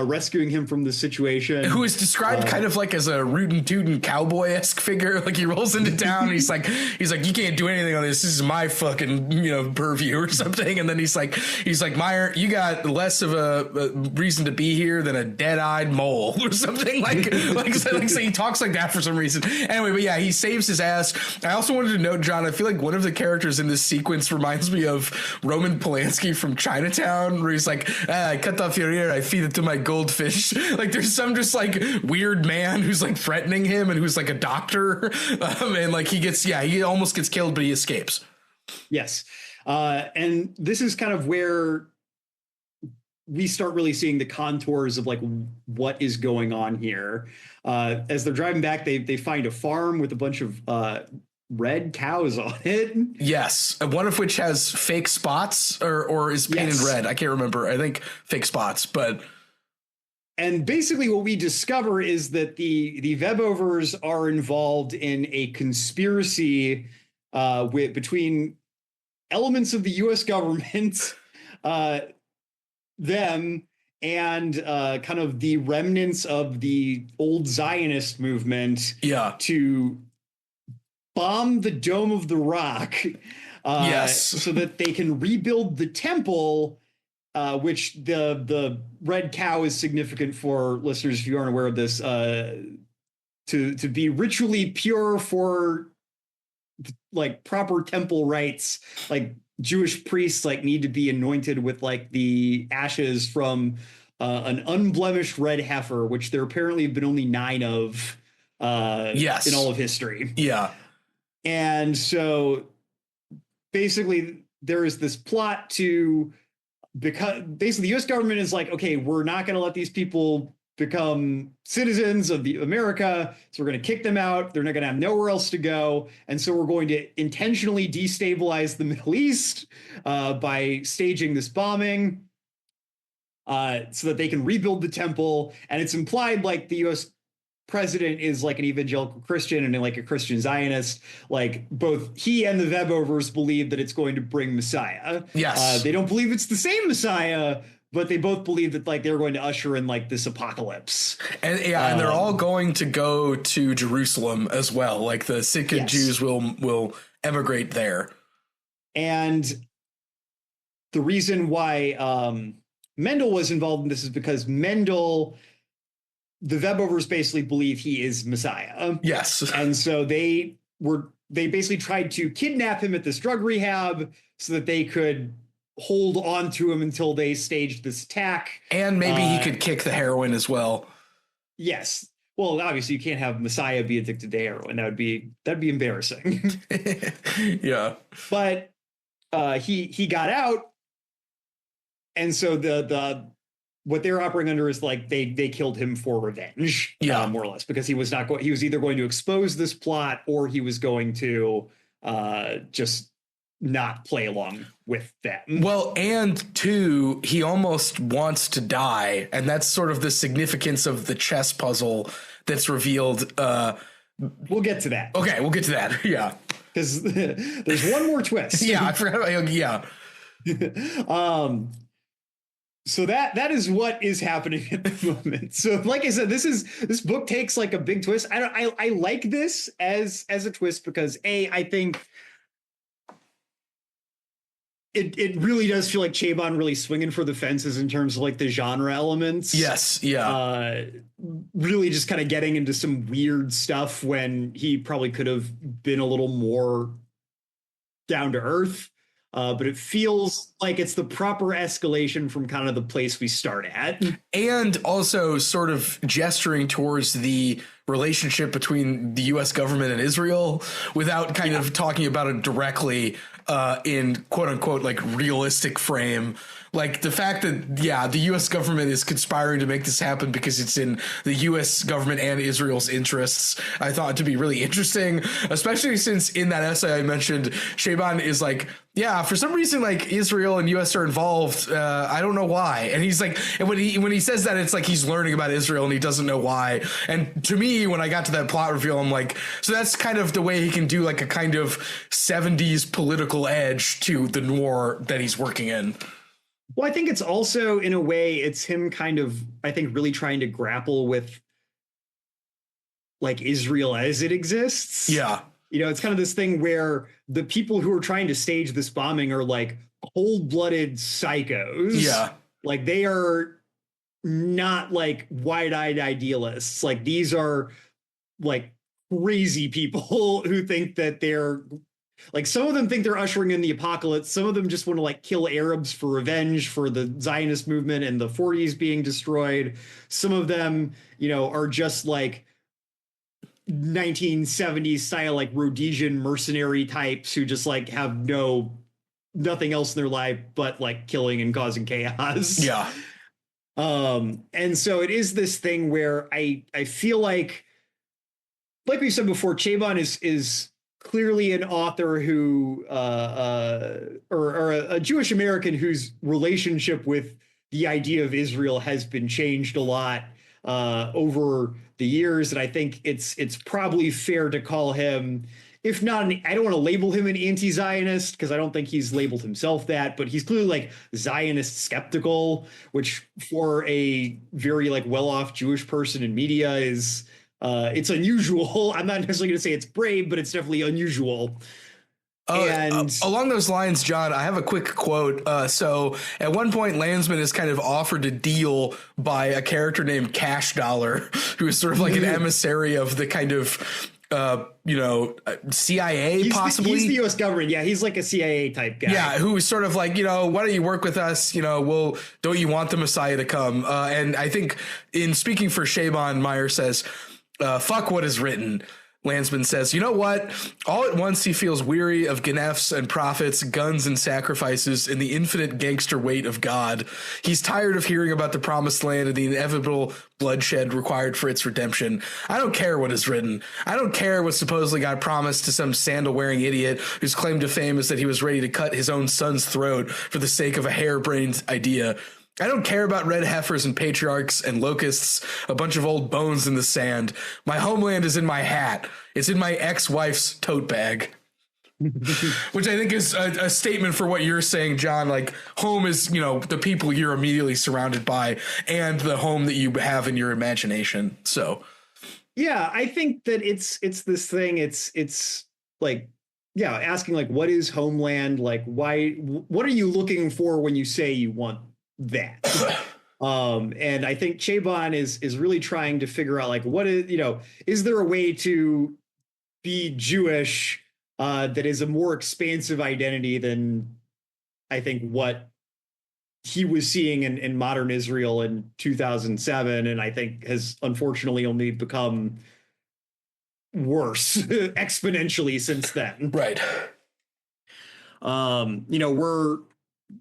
rescuing him from the situation. Who is described kind of like as a rootin' tootin' cowboy-esque figure. Like he rolls into town and he's like, you can't do anything on this. This is my fucking, purview or something. And then he's like, Meyer, you got less of a reason to be here than a dead-eyed mole or something. So he talks like that for some reason. Anyway, but yeah, he saves his ass. I also wanted to note, John, I feel like one of the characters in this sequence reminds me of Roman Polanski from Chinatown, where he's like, I cut off your ear, I feed it to my goldfish. Like there's some just like weird man who's like threatening him and who's like a doctor. And like he almost gets killed, but he escapes. Yes. And this is kind of where we start really seeing the contours of like what is going on here. As they're driving back, they find a farm with a bunch of red cows on it. Yes, one of which has fake spots or is painted red. I can't remember. I think fake spots, but. And basically what we discover is that the Webovers are involved in a conspiracy between elements of the U.S. government, them, and kind of the remnants of the old Zionist movement to bomb the Dome of the Rock so that they can rebuild the temple, which the red cow is significant for listeners if you aren't aware of this, to be ritually pure for like proper temple rites. Like Jewish priests like need to be anointed with like the ashes from an unblemished red heifer, which there apparently have been only 9 of in all of history. Yeah. And so basically there is this plot because basically the US government is like, okay, we're not going to let these people become citizens of America. So we're going to kick them out. They're not going to have nowhere else to go. And so we're going to intentionally destabilize the Middle East by staging this bombing so that they can rebuild the temple. And it's implied like the US president is like an evangelical Christian and like a Christian Zionist. Like both he and the Webovers believe that it's going to bring Messiah. Yes. They don't believe it's the same Messiah, but they both believe that like they're going to usher in like this apocalypse. And and they're all going to go to Jerusalem as well. Like the Sitka Jews will emigrate there. And the reason why Mendel was involved in this is because Mendel, the Webovers basically believe he is Messiah. Yes. And so they basically tried to kidnap him at this drug rehab so that they could hold on to him until they staged this attack. And maybe he could kick the heroin as well. Yes. Well, obviously you can't have Messiah be addicted to heroin. That'd be embarrassing. Yeah. But he got out. And so the what they're operating under is like they killed him for revenge, more or less, because he was either going to expose this plot or he was going to just not play along with that. Well, and two, he almost wants to die, and that's sort of the significance of the chess puzzle that's revealed. We'll get to that. Okay, we'll get to that. Yeah, because there's one more twist. Yeah, I forgot. Yeah. So that is what is happening at the moment. So like I said, this book takes like a big twist. I like this as a twist because I think it really does feel like Chabon really swinging for the fences in terms of like the genre elements. Yes. Yeah. Really just kind of getting into some weird stuff when he probably could have been a little more down to earth. But it feels like it's the proper escalation from kind of the place we start at. And also sort of gesturing towards the relationship between the U.S. government and Israel without kind of talking about it directly in quote unquote like realistic frame. Like the fact that, yeah, the U.S. government is conspiring to make this happen because it's in the U.S. government and Israel's interests, I thought to be really interesting, especially since in that essay I mentioned, Chabon is like, yeah, for some reason, like Israel and U.S. are involved. I don't know why. And he's like, and when he says that, it's like he's learning about Israel and he doesn't know why. And to me, when I got to that plot reveal, I'm like, so that's kind of the way he can do like a kind of 70s political edge to the noir that he's working in. Well, I think it's also, in a way, it's him kind of, I think, really trying to grapple with like Israel as it exists. Yeah. You know, it's kind of this thing where the people who are trying to stage this bombing are like cold-blooded psychos. Yeah. Like they are not like wide-eyed idealists. Like these are like crazy people who think that they're like, some of them think they're ushering in the apocalypse. Some of them just want to like kill Arabs for revenge for the Zionist movement and the 40s being destroyed. Some of them, you know, are just like 1970s style, like Rhodesian mercenary types who just like have nothing else in their life but like killing and causing chaos. Yeah. And so it is this thing where I feel like we said before, Chabon is clearly an author who or a Jewish American whose relationship with the idea of Israel has been changed a lot over the years. And I think it's probably fair to call him, if not, I don't want to label him an anti-Zionist because I don't think he's labeled himself that, but he's clearly like Zionist skeptical, which for a very like well-off Jewish person in media is it's unusual. I'm not necessarily going to say it's brave, but it's definitely unusual. And along those lines, John, I have a quick quote. So at one point, Landsman is kind of offered a deal by a character named Cash Dollar, who is sort of like an emissary of the kind of, CIA, possibly. He's the U.S. government. Yeah, he's like a CIA type guy. Yeah, who is sort of like, why don't you work with us? Don't you want the Messiah to come? And I think in speaking for Chabon, Meyer says, fuck what is written. Landsman says, you know what? All at once he feels weary of genefs and prophets, guns and sacrifices, and the infinite gangster weight of God. He's tired of hearing about the promised land and the inevitable bloodshed required for its redemption. I don't care what is written. I don't care what supposedly got promised to some sandal-wearing idiot whose claim to fame is that he was ready to cut his own son's throat for the sake of a harebrained idea. I don't care about red heifers and patriarchs and locusts, a bunch of old bones in the sand. My homeland is in my hat. It's in my ex-wife's tote bag. Which I think is a statement for what you're saying, John. Like, home is, the people you're immediately surrounded by and the home that you have in your imagination. So, yeah, I think that it's this thing. It's like, yeah, asking like, what is homeland? Like, what are you looking for when you say you want that? And I think Chabon is really trying to figure out like, what is there a way to be Jewish that is a more expansive identity than I think what he was seeing in modern Israel in 2007, and I think has unfortunately only become worse exponentially since then. Right. We're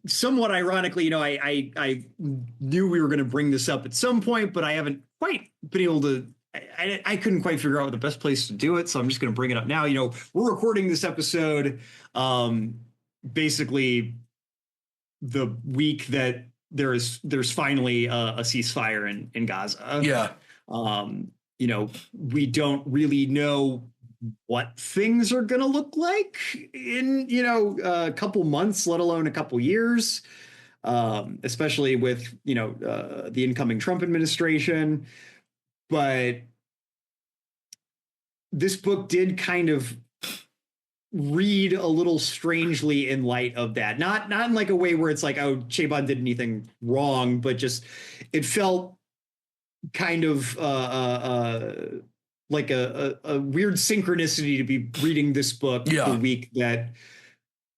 somewhat ironically, I knew we were going to bring this up at some point, but I haven't quite been able to I couldn't quite figure out the best place to do it, so I'm just going to bring it up now. We're recording this episode basically the week that there's finally a ceasefire in Gaza. Yeah. We don't really know what things are going to look like in a couple months, let alone a couple years, especially with the incoming Trump administration. But this book did kind of read a little strangely in light of that. Not in like a way where it's like, oh, Chabon did anything wrong, but just it felt kind of like a weird synchronicity to be reading this book the week that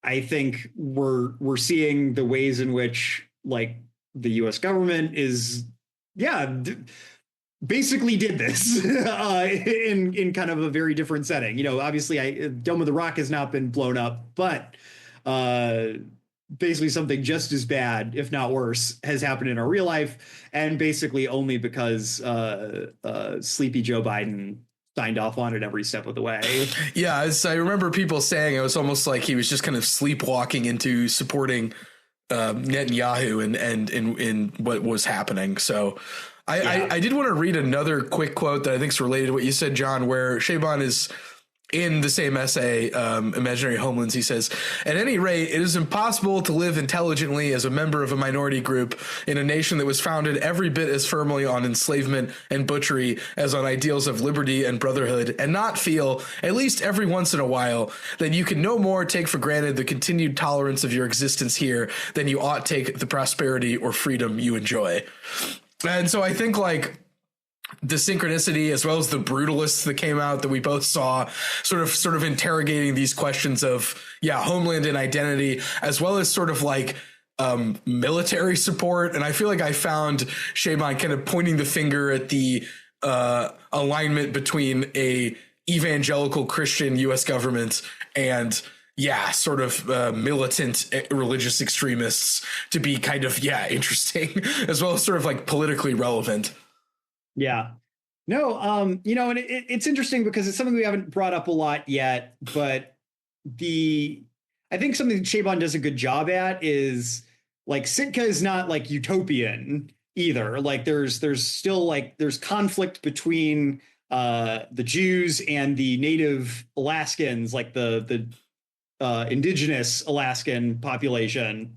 I think we're seeing the ways in which like the U.S. government is basically did this in kind of a very different setting. Obviously Dome of the Rock has not been blown up, but basically something just as bad, if not worse, has happened in our real life, and basically only because sleepy Joe Biden signed off on it every step of the way. Yeah, I remember people saying it was almost like he was just kind of sleepwalking into supporting Netanyahu and in what was happening. So I did want to read another quick quote that I think is related to what you said, John, where Chabon is in the same essay, Imaginary Homelands. He says, at any rate, it is impossible to live intelligently as a member of a minority group in a nation that was founded every bit as firmly on enslavement and butchery as on ideals of liberty and brotherhood, and not feel, at least every once in a while, that you can no more take for granted the continued tolerance of your existence here than you ought take the prosperity or freedom you enjoy. And so I think like the synchronicity as well as the brutalists that came out that we both saw sort of interrogating these questions of homeland and identity, as well as sort of like military support. And I feel like I found Chabon kind of pointing the finger at the alignment between a evangelical Christian U.S. government and sort of militant religious extremists to be kind of interesting, as well as sort of like politically relevant. Yeah. No, and it's interesting because it's something we haven't brought up a lot yet, but I think something that Chabon does a good job at is like Sitka is not like utopian either. Like there's still like there's conflict between the Jews and the native Alaskans, like the indigenous Alaskan population.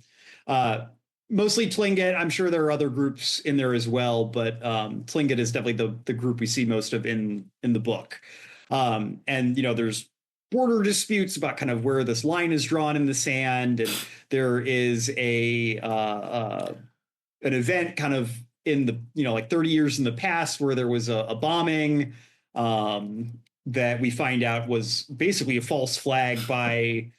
Mostly Tlingit. I'm sure there are other groups in there as well, but Tlingit is definitely the group we see most of in the book. And there's border disputes about kind of where this line is drawn in the sand, and there is an event kind of in the like 30 years in the past where there was a bombing that we find out was basically a false flag by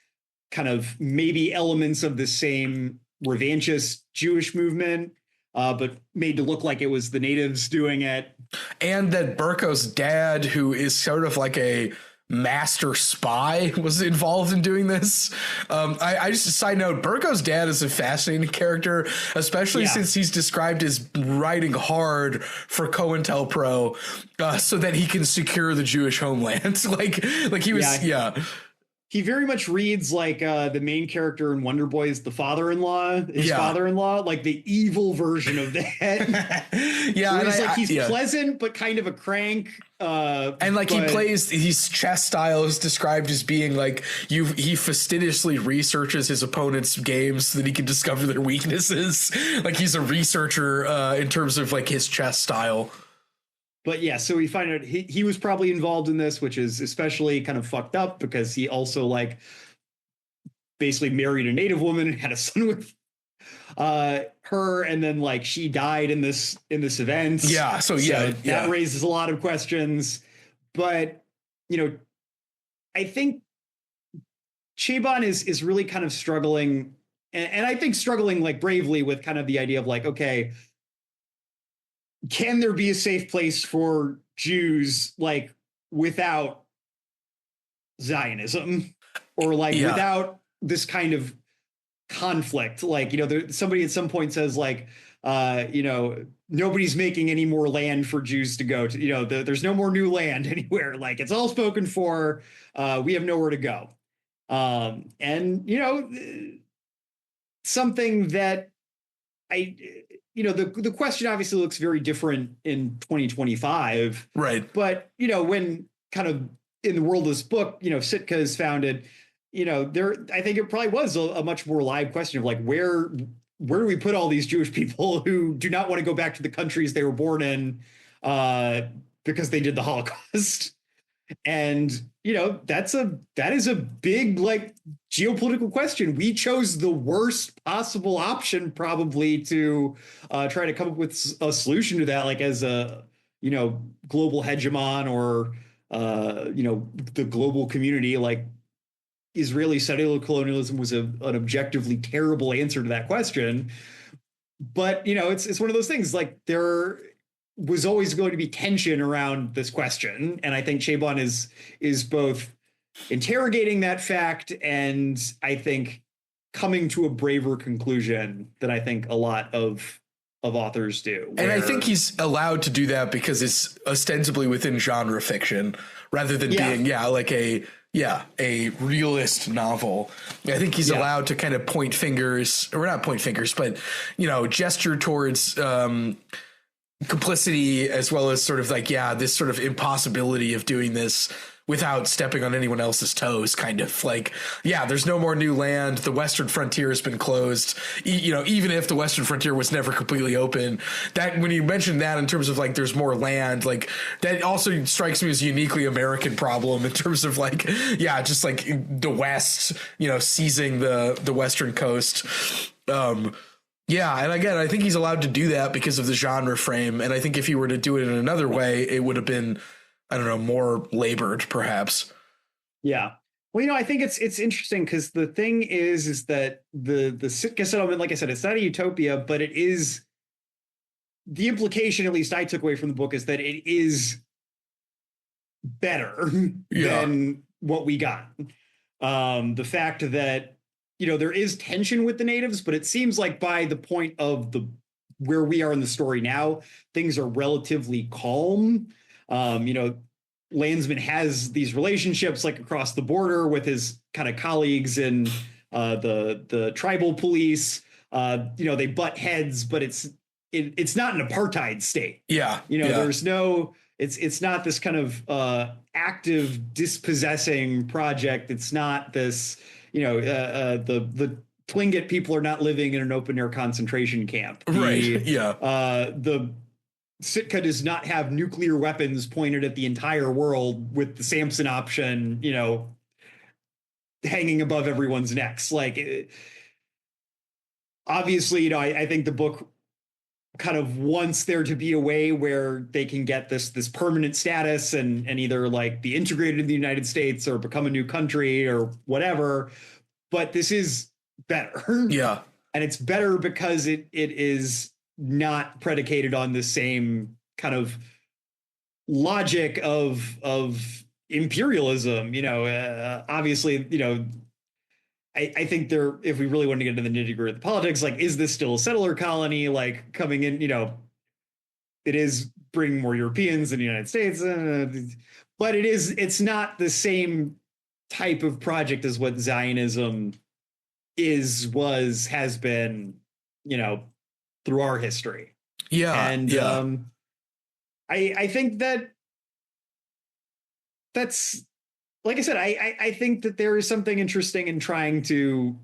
kind of maybe elements of the same revanchist Jewish movement, but made to look like it was the natives doing it. And that Burko's dad, who is sort of like a master spy, was involved in doing this. I just a side note, Burko's dad is a fascinating character, especially since he's described as writing hard for COINTELPRO so that he can secure the Jewish homeland. like he was, He very much reads like the main character in Wonder Boy is the father-in-law, father-in-law, like the evil version of that. He's pleasant, but kind of a crank. And like he plays, his chess style is described as being like he fastidiously researches his opponent's games so that he can discover their weaknesses. Like he's a researcher in terms of like his chess style. But so we find out he was probably involved in this, which is especially kind of fucked up because he also like basically married a native woman and had a son with her, and then like she died in this event. So that raises a lot of questions. But I think Chabon is really kind of struggling, and I think struggling like bravely with kind of the idea of like, okay, can there be a safe place for Jews like without Zionism or like without this kind of conflict? Like, somebody at some point says like, Nobody's making any more land for Jews to go to. There's no more new land anywhere. Like, it's all spoken for. We have nowhere to go. Something that the question obviously looks very different in 2025. Right. But, when kind of in the world of this book, Sitka is founded, I think it probably was a much more live question of like, where do we put all these Jewish people who do not want to go back to the countries they were born in because they did the Holocaust? And that is a big like geopolitical question. We chose the worst possible option probably to try to come up with a solution to that, like as a global hegemon or the global community. Like, Israeli settler colonialism was an objectively terrible answer to that question. But it's one of those things, like, there was always going to be tension around this question, and I think Chabon is both interrogating that fact and I think coming to a braver conclusion than I think a lot of authors do. And I think he's allowed to do that because it's ostensibly within genre fiction rather than being a realist novel. I think he's allowed to kind of point fingers, or not point fingers, but gesture towards complicity, as well as sort of like, this sort of impossibility of doing this without stepping on anyone else's toes, kind of like, there's no more new land. The Western frontier has been closed. Even if the Western frontier was never completely open, that when you mention that in terms of like, there's more land, like that also strikes me as a uniquely American problem in terms of like, just like the West, seizing the Western coast. And again, I think he's allowed to do that because of the genre frame. And I think if he were to do it in another way, it would have been, I don't know, more labored, perhaps. Yeah. Well, I think it's interesting because the thing is that the Sitka settlement, like I said, it's not a utopia, but it is, the implication, at least I took away from the book, is that it is better than what we got. The fact that, there is tension with the natives, but it seems like by the point of where we are in the story now, things are relatively calm. Landsman has these relationships like across the border with his kind of colleagues in the tribal police. They butt heads, but it's not an apartheid state. There's no, it's not this kind of active dispossessing project. It's not this, the Tlingit people are not living in an open air concentration camp. The Sitka does not have nuclear weapons pointed at the entire world with the Samson option, hanging above everyone's necks. Like, obviously, I think the book kind of wants there to be a way where they can get this permanent status and either like be integrated in the United States or become a new country or whatever. But this is better. And it's better because it is not predicated on the same kind of logic of imperialism. Obviously, I think if we really want to get into the nitty gritty of the politics, like, is this still a settler colony? Like, coming in, it is bringing more Europeans in the United States, but it's not the same type of project as what Zionism has been, through our history. I think that's, like I said, I think that there is something interesting in trying to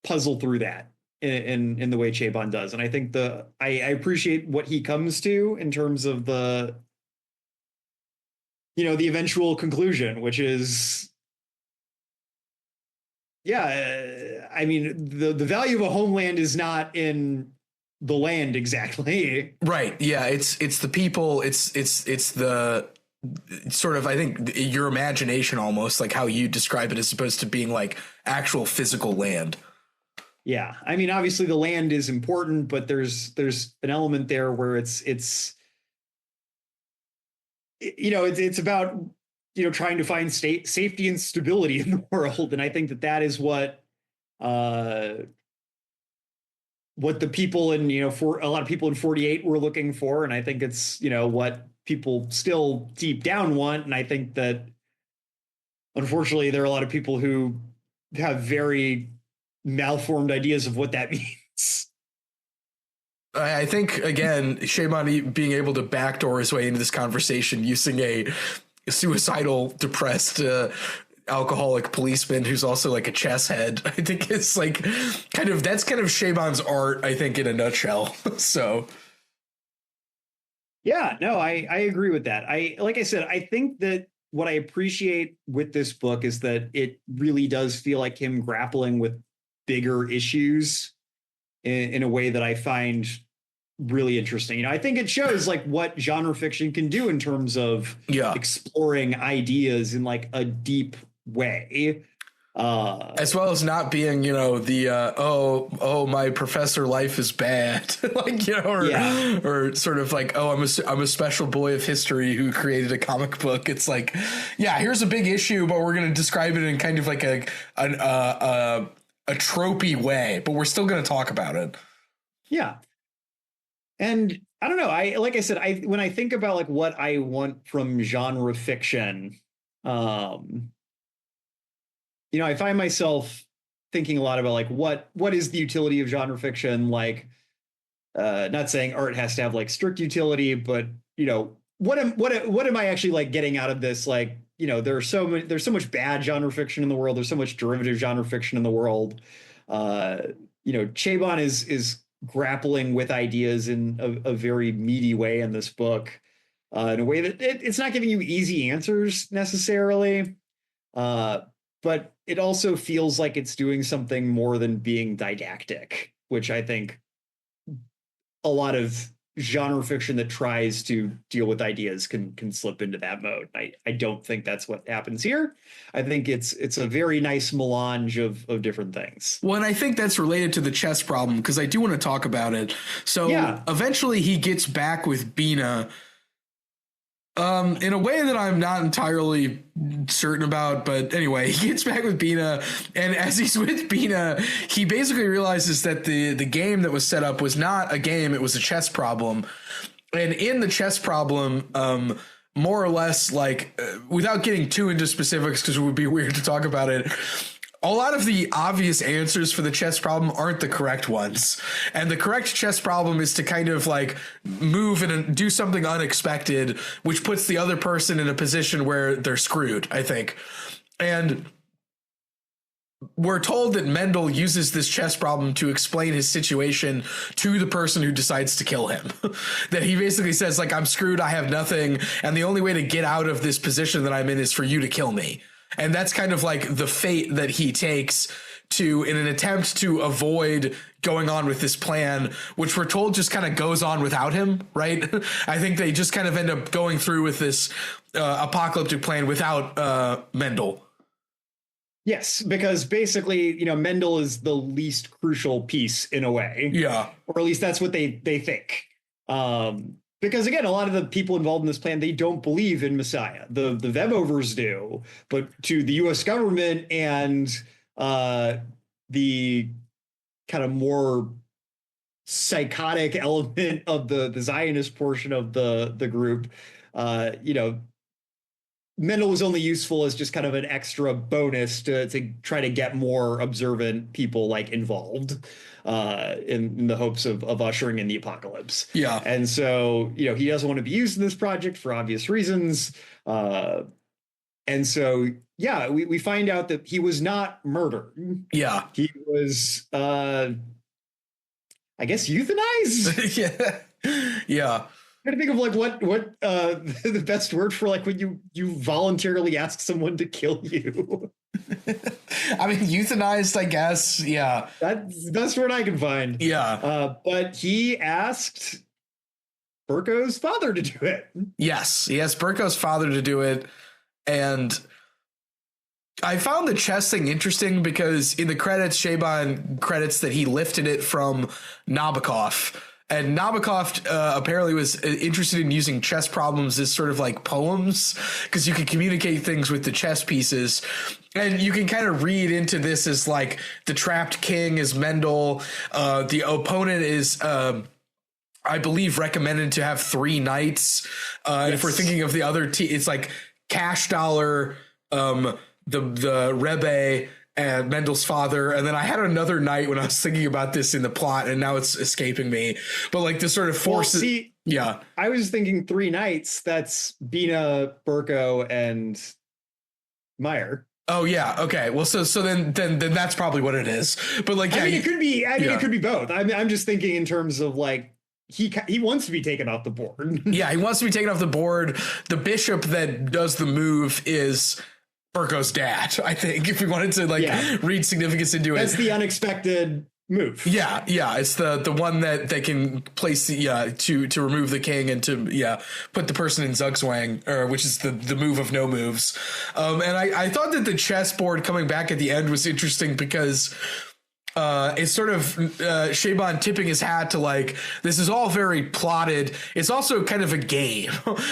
puzzle through that in the way Chabon does. And I think I appreciate what he comes to in terms of the eventual conclusion, which is, I mean, the value of a homeland is not in the land exactly. Right. Yeah. It's the people. It's the sort of, I think, your imagination, almost like how you describe it, as opposed to being like actual physical land. Yeah. I mean, obviously the land is important, but there's an element there where it's about, trying to find safety and stability in the world. And I think that is what what the people in, for a lot of people in 48 were looking for. And I think it's, what people still deep down want. And I think that unfortunately there are a lot of people who have very malformed ideas of what that means. I think, again, Chabon being able to backdoor his way into this conversation using a suicidal, depressed, alcoholic policeman who's also like a chess head, I think it's like that's kind of Chabon's art, I think, in a nutshell. So yeah, no, I agree with that. Like I said, I think that what I appreciate with this book is that it really does feel like him grappling with bigger issues in a way that I find really interesting. I think it shows like what genre fiction can do in terms of exploring ideas in like a deep way. As well as not being, the my professor life is bad, like, or sort of like, I'm a special boy of history who created a comic book. It's like, yeah, here's a big issue, but we're going to describe it in kind of like a tropey way, but we're still going to talk about it. Yeah. And I don't know. Like I said, when I think about like what I want from genre fiction, I find myself thinking a lot about like what is the utility of genre fiction? Like, not saying art has to have like strict utility, but what am I actually like getting out of this? Like, there's so much bad genre fiction in the world. There's so much derivative genre fiction in the world. Chabon is grappling with ideas in a very meaty way in this book, in a way that it's not giving you easy answers necessarily. But it also feels like it's doing something more than being didactic, which I think a lot of genre fiction that tries to deal with ideas can slip into that mode. I don't think that's what happens here. I think it's a very nice melange of different things. Well, and I think that's related to the chess problem, because I do want to talk about it. So eventually he gets back with Bina, in a way that I'm not entirely certain about, but anyway, he gets back with Bina, and as he's with Bina, he basically realizes that the game that was set up was not a game, it was a chess problem. And in the chess problem, more or less, like, without getting too into specifics, because it would be weird to talk about it, a lot of the obvious answers for the chess problem aren't the correct ones. And the correct chess problem is to kind of like move and do something unexpected, which puts the other person in a position where they're screwed, I think. And we're told that Mendel uses this chess problem to explain his situation to the person who decides to kill him. That he basically says, like, I'm screwed, I have nothing, and the only way to get out of this position that I'm in is for you to kill me. And that's kind of like the fate that he takes in an attempt to avoid going on with this plan, which we're told just kind of goes on without him, right? I think they just kind of end up going through with this apocalyptic plan without Mendel. Yes, because basically, Mendel is the least crucial piece in a way. Yeah. Or at least that's what they think. Because again, a lot of the people involved in this plan, they don't believe in Messiah. The Vemovers do, but to the U.S. government and the kind of more psychotic element of the Zionist portion of the group, Mendel was only useful as just kind of an extra bonus to try to get more observant people like involved in the hopes of ushering in the apocalypse. Yeah. And so, he doesn't want to be used in this project for obvious reasons. And so, we find out that he was not murdered. Yeah. He was, I guess, euthanized. Yeah. I'm trying to think of like what the best word for like when you voluntarily ask someone to kill you. I mean, euthanized, I guess. Yeah, that's the best word I can find. Yeah, but he asked Burko's father to do it. Yes, he asked Burko's father to do it, and I found the chess thing interesting because in the credits, Chabon credits that he lifted it from Nabokov. And Nabokov apparently was interested in using chess problems as sort of like poems, because you can communicate things with the chess pieces. And you can kind of read into this as like the trapped king is Mendel. The opponent is, I believe, recommended to have 3 knights. And if we're thinking of the other it's like Cash Dollar, the Rebbe, and Mendel's father. And then I had another night when I was thinking about this in the plot, and now it's escaping me. But like this sort of forces. Yeah. I was thinking 3 knights. That's Bina, Burko, and Meyer. Oh yeah. Okay. Well, so then that's probably what it is. But like, yeah, I mean, it could be. I mean, it could be both. I'm just thinking in terms of like he wants to be taken off the board. Yeah, he wants to be taken off the board. The bishop that does the move is Burko's dad, I think, if we wanted to read significance into it. That's the unexpected move. Yeah, it's the one that they can place to remove the king and to put the person in Zugzwang, or which is the move of no moves. And I thought that the chessboard coming back at the end was interesting because it's sort of Chabon tipping his hat to like, this is all very plotted. It's also kind of a game.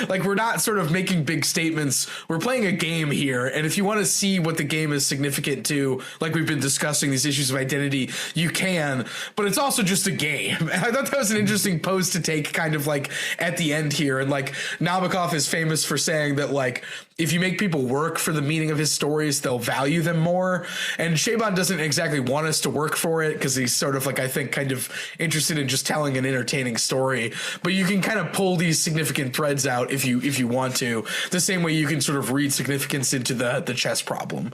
Like, we're not sort of making big statements. We're playing a game here. And if you want to see what the game is significant to, like we've been discussing these issues of identity, you can, but it's also just a game. And I thought that was an interesting pose to take kind of like at the end here. And like Nabokov is famous for saying that like, if you make people work for the meaning of his stories, they'll value them more. And Chabon doesn't exactly want us to work for it because he's sort of like, I think, kind of interested in just telling an entertaining story. But you can kind of pull these significant threads out if you want to, the same way you can sort of read significance into the chess problem.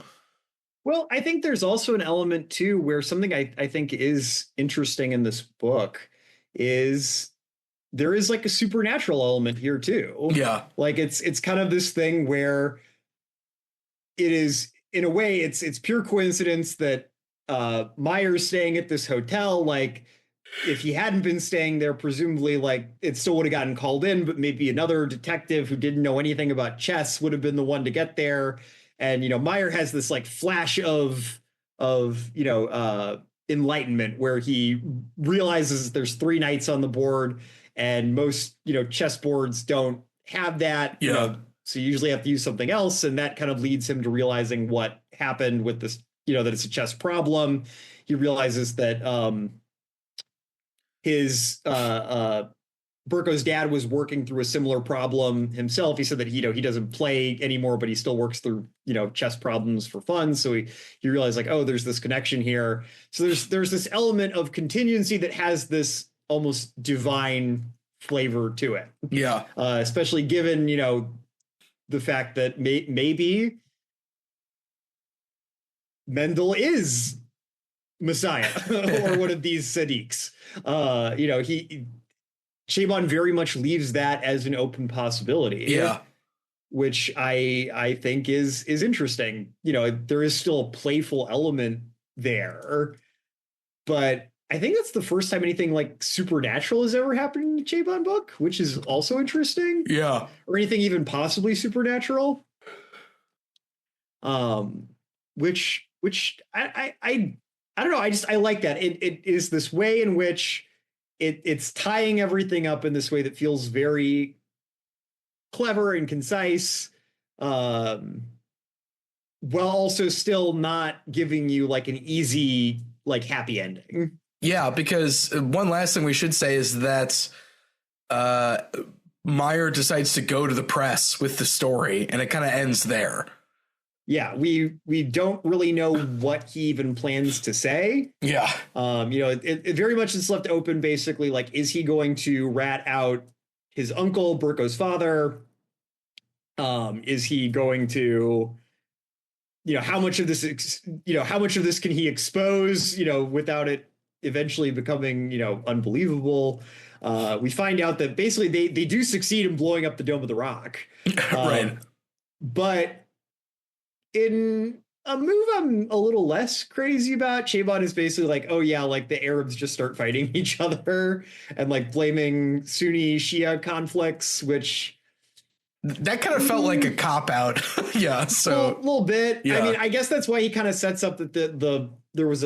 Well, I think there's also an element too where something I think is interesting in this book is there is like a supernatural element here too. Yeah. Like it's kind of this thing where it is, in a way, it's pure coincidence that Meyer's staying at this hotel. Like, if he hadn't been staying there, presumably like it still would have gotten called in, but maybe another detective who didn't know anything about chess would have been the one to get there. And, you know, Meyer has this like flash of enlightenment where he realizes there's 3 knights on the board. And most, chess boards don't have that. Yeah. So you usually have to use something else. And that kind of leads him to realizing what happened with this, that it's a chess problem. He realizes that his Burko's dad was working through a similar problem himself. He said that, he doesn't play anymore, but he still works through, chess problems for fun. So he realized like, oh, there's this connection here. So there's this element of contingency that has this almost divine flavor to it. Yeah. Especially given, the fact that maybe Mendel is Messiah or one of these Sadiqs. Chabon very much leaves that as an open possibility. Yeah. Which I think is interesting. There is still a playful element there, but I think that's the first time anything like supernatural has ever happened in a Chabon book, which is also interesting. Yeah. Or anything even possibly supernatural. Which I don't know. I like that. It is this way in which it's tying everything up in this way that feels very clever and concise, while also still not giving you like an easy, like happy ending. Yeah, because one last thing we should say is that Meyer decides to go to the press with the story, and it kind of ends there. Yeah, we don't really know what he even plans to say. Yeah. It very much is left open, basically, like, is he going to rat out his uncle, Burko's father? Is he going to, how much of this, can he expose, without it eventually becoming, unbelievable? We find out that basically they do succeed in blowing up the Dome of the Rock. Right. But in a move I'm a little less crazy about, Chabon is basically like, oh yeah, like the Arabs just start fighting each other and like blaming Sunni Shia conflicts, which that kind of felt like a cop out. Yeah. So a little bit. Yeah. I mean, I guess that's why he kind of sets up that there was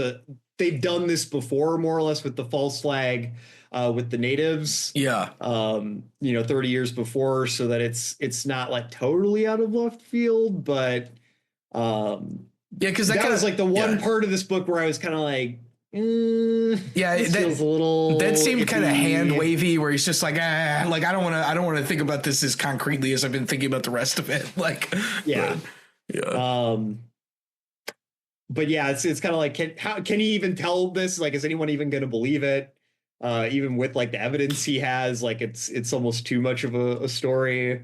they've done this before, more or less, with the false flag with the natives. Yeah. 30 years before, so that it's not like totally out of left field, but because that was like the one part of this book where I was kind of like, this feels a little. That seemed kind of hand wavy, where he's just like, like I don't want to think about this as concretely as I've been thinking about the rest of it. Like, yeah, but yeah, it's kind of like, can he even tell this? Like, is anyone even going to believe it? Even with like the evidence he has, like it's almost too much of a story.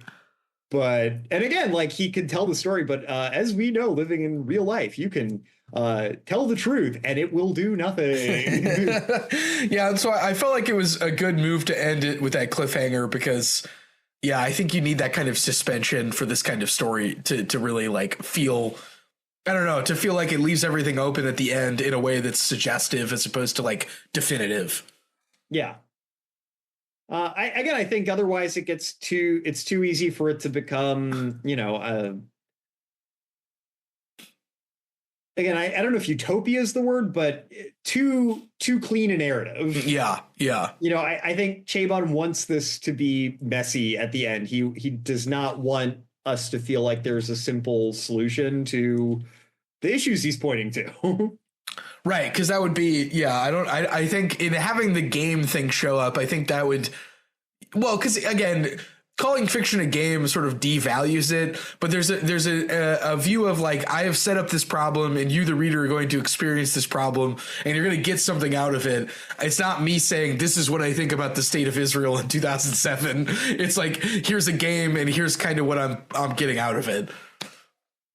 But, and again, like he can tell the story, but as we know, living in real life, you can tell the truth and it will do nothing. Yeah, so I felt like it was a good move to end it with that cliffhanger, because I think you need that kind of suspension for this kind of story to really like feel, I don't know, to feel like it leaves everything open at the end in a way that's suggestive as opposed to like definitive. Yeah. I think otherwise it's too easy for it to become, again, I don't know if utopia is the word, but too clean a narrative. Yeah. I think Chabon wants this to be messy at the end. He does not want us to feel like there's a simple solution to the issues he's pointing to. Right, because that would be, I think in having the game thing show up, I think that would, well, because again, calling fiction a game sort of devalues it, but there's a view of like, I have set up this problem and you, the reader, are going to experience this problem and you're going to get something out of it. It's not me saying this is what I think about the state of Israel in 2007. It's like, here's a game and here's kind of what I'm getting out of it.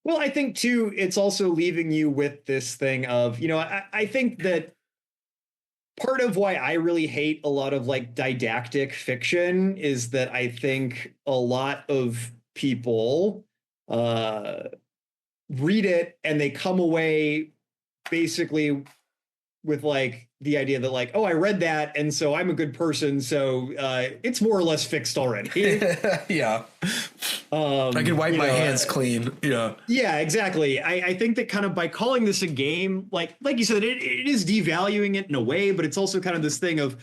Well, I think, too, it's also leaving you with this thing of, I think that part of why I really hate a lot of like didactic fiction is that I think a lot of people read it and they come away basically with like the idea that like, oh, I read that and so I'm a good person, so it's more or less fixed already. Yeah. I can wipe my hands clean. Yeah, exactly. I think that kind of by calling this a game, like you said, it is devaluing it in a way, but it's also kind of this thing of,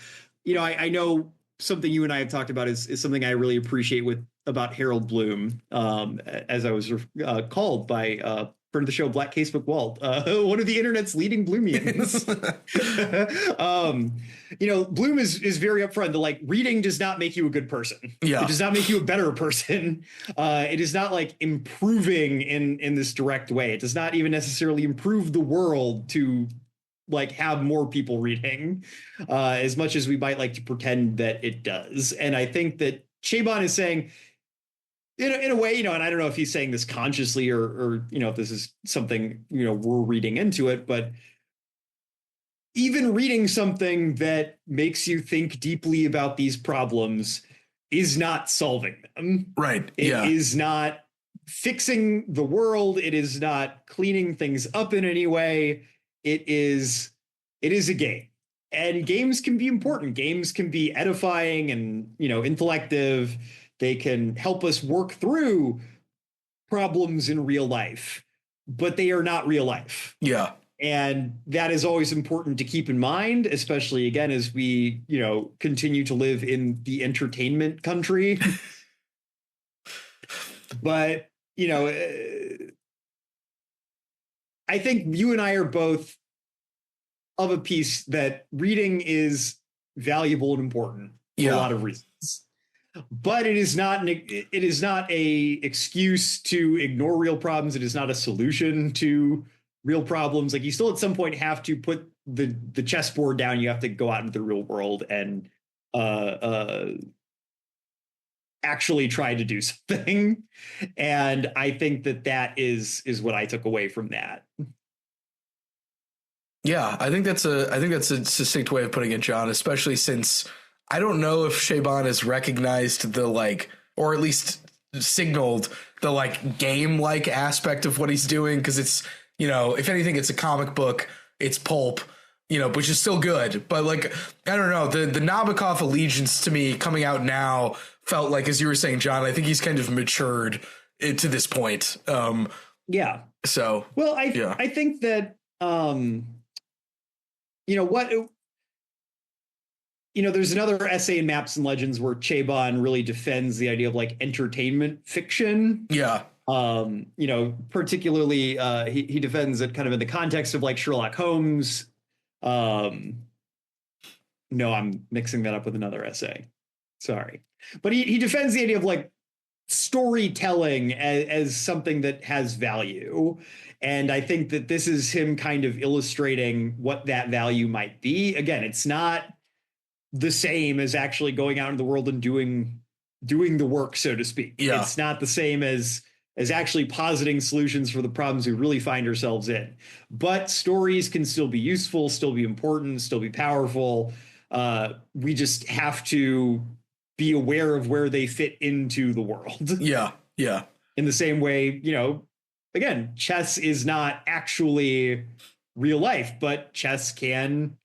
I know something you and I have talked about is something I really appreciate about Harold Bloom, as I was called by friend of the show, Black Casebook Walt, one of the internet's leading Bloomians. Bloom is very upfront that like reading does not make you a good person. Yeah. It does not make you a better person. It is not like improving in this direct way. It does not even necessarily improve the world to like have more people reading, as much as we might like to pretend that it does. And I think that Chabon is saying, in a way, and I don't know if he's saying this consciously or if this is something, we're reading into it, but even reading something that makes you think deeply about these problems is not solving them. Right. It is not fixing the world. It is not cleaning things up in any way. It is a game. And games can be important. Games can be edifying and, intellective. They can help us work through problems in real life, but they are not real life. Yeah. And that is always important to keep in mind, especially, again, as we, continue to live in the entertainment country. But, I think you and I are both of a piece that reading is valuable and important for a lot of reasons. But it is not a excuse to ignore real problems. It is not a solution to real problems. Like you still at some point have to put the chessboard down. You have to go out into the real world and actually try to do something. And I think that is what I took away from that. Yeah, I think that's a succinct way of putting it, John, especially since I don't know if Chabon has recognized the like, or at least signaled the like game-like aspect of what he's doing. Because it's, if anything, it's a comic book, it's pulp, which is still good. But like, I don't know, the Nabokov allegiance to me coming out now felt like, as you were saying, John, I think he's kind of matured to this point. Yeah. So, well, I think that, There's another essay in Maps and Legends where Chabon really defends the idea of like entertainment fiction. Yeah. Particularly he defends it kind of in the context of like Sherlock Holmes. No, I'm mixing that up with another essay. Sorry. But he defends the idea of like storytelling as something that has value. And I think that this is him kind of illustrating what that value might be. Again, it's not the same as actually going out in the world and doing the work, so to speak. Yeah. It's not the same as actually positing solutions for the problems we really find ourselves in. But stories can still be useful, still be important, still be powerful. We just have to be aware of where they fit into the world. Yeah. Yeah. In the same way, again, chess is not actually real life, but chess can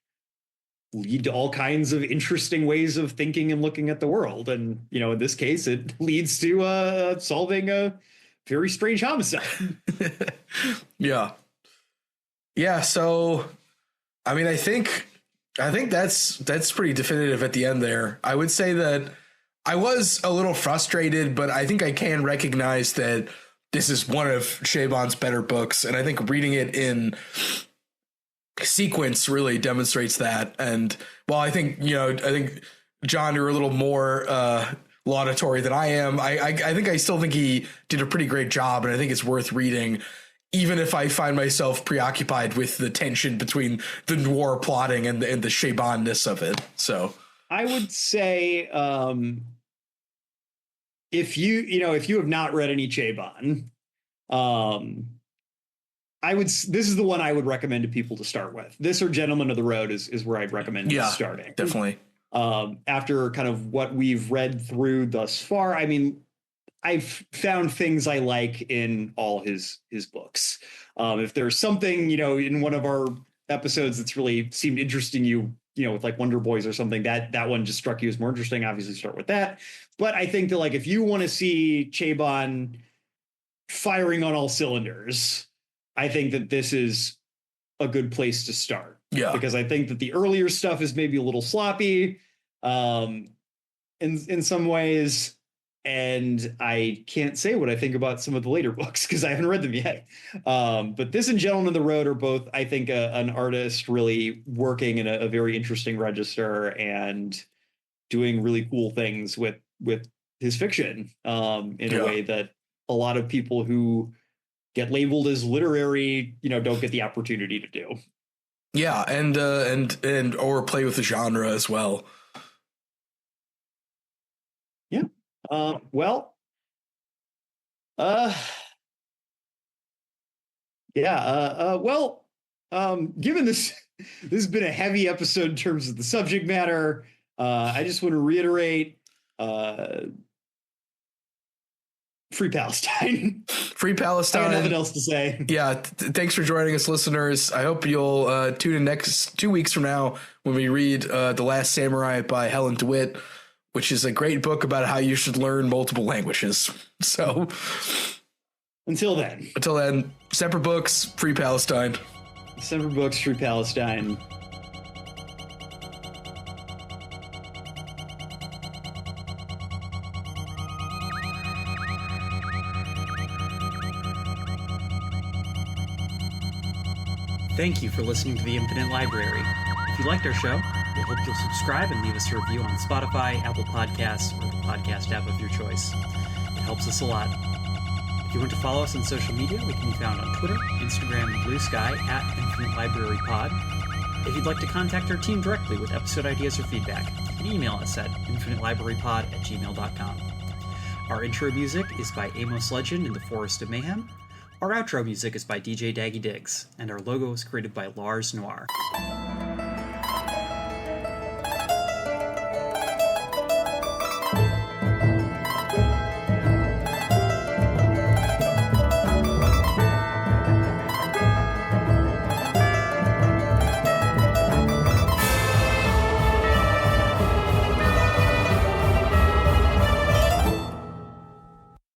lead to all kinds of interesting ways of thinking and looking at the world. And, in this case, it leads to solving a very strange homicide. Yeah. Yeah. So, I mean, I think that's pretty definitive at the end there. I would say that I was a little frustrated, but I think I can recognize that this is one of Chabon's better books. And I think reading it in sequence really demonstrates that. And while I think John, you're a little more laudatory than I am, I still think he did a pretty great job, and I think it's worth reading, even if I find myself preoccupied with the tension between the noir plotting and the Chabon-ness of it. So I would say if you have not read any Chabon, this is the one I would recommend to people to start with. This or Gentleman of the Road is where I'd recommend starting. Definitely. After kind of what we've read through thus far, I mean, I've found things I like in all his books. If there's something, in one of our episodes that's really seemed interesting with like Wonder Boys or something, that one just struck you as more interesting, obviously start with that. But I think that like if you want to see Chabon firing on all cylinders, I think that this is a good place to start. Yeah. Because I think that the earlier stuff is maybe a little sloppy in some ways. And I can't say what I think about some of the later books because I haven't read them yet. But this and Gentleman of the Road are both, I think, an artist really working in a very interesting register and doing really cool things with his fiction in a way that a lot of people who get labeled as literary, don't get the opportunity to do. Yeah, and play with the genre as well. Yeah. Given this has been a heavy episode in terms of the subject matter, I just want to reiterate, Free Palestine. Free Palestine. I got nothing else to say. Yeah, thanks for joining us, listeners. I hope you'll tune in next 2 weeks from now when we read The Last Samurai by Helen DeWitt, which is a great book about how you should learn multiple languages. So until then, separate books, Free Palestine. Separate books, Free Palestine. Thank you for listening to The Infinite Library. If you liked our show, we hope you'll subscribe and leave us a review on Spotify, Apple Podcasts, or the podcast app of your choice. It helps us a lot. If you want to follow us on social media, we can be found on Twitter, Instagram, and Blue Sky at Infinite Library Pod. If you'd like to contact our team directly with episode ideas or feedback, you can email us at infinitelibrarypod@gmail.com. Our intro music is by Amos Legend in the Forest of Mayhem. Our outro music is by DJ Daggy Diggs, and our logo was created by Lars Noir.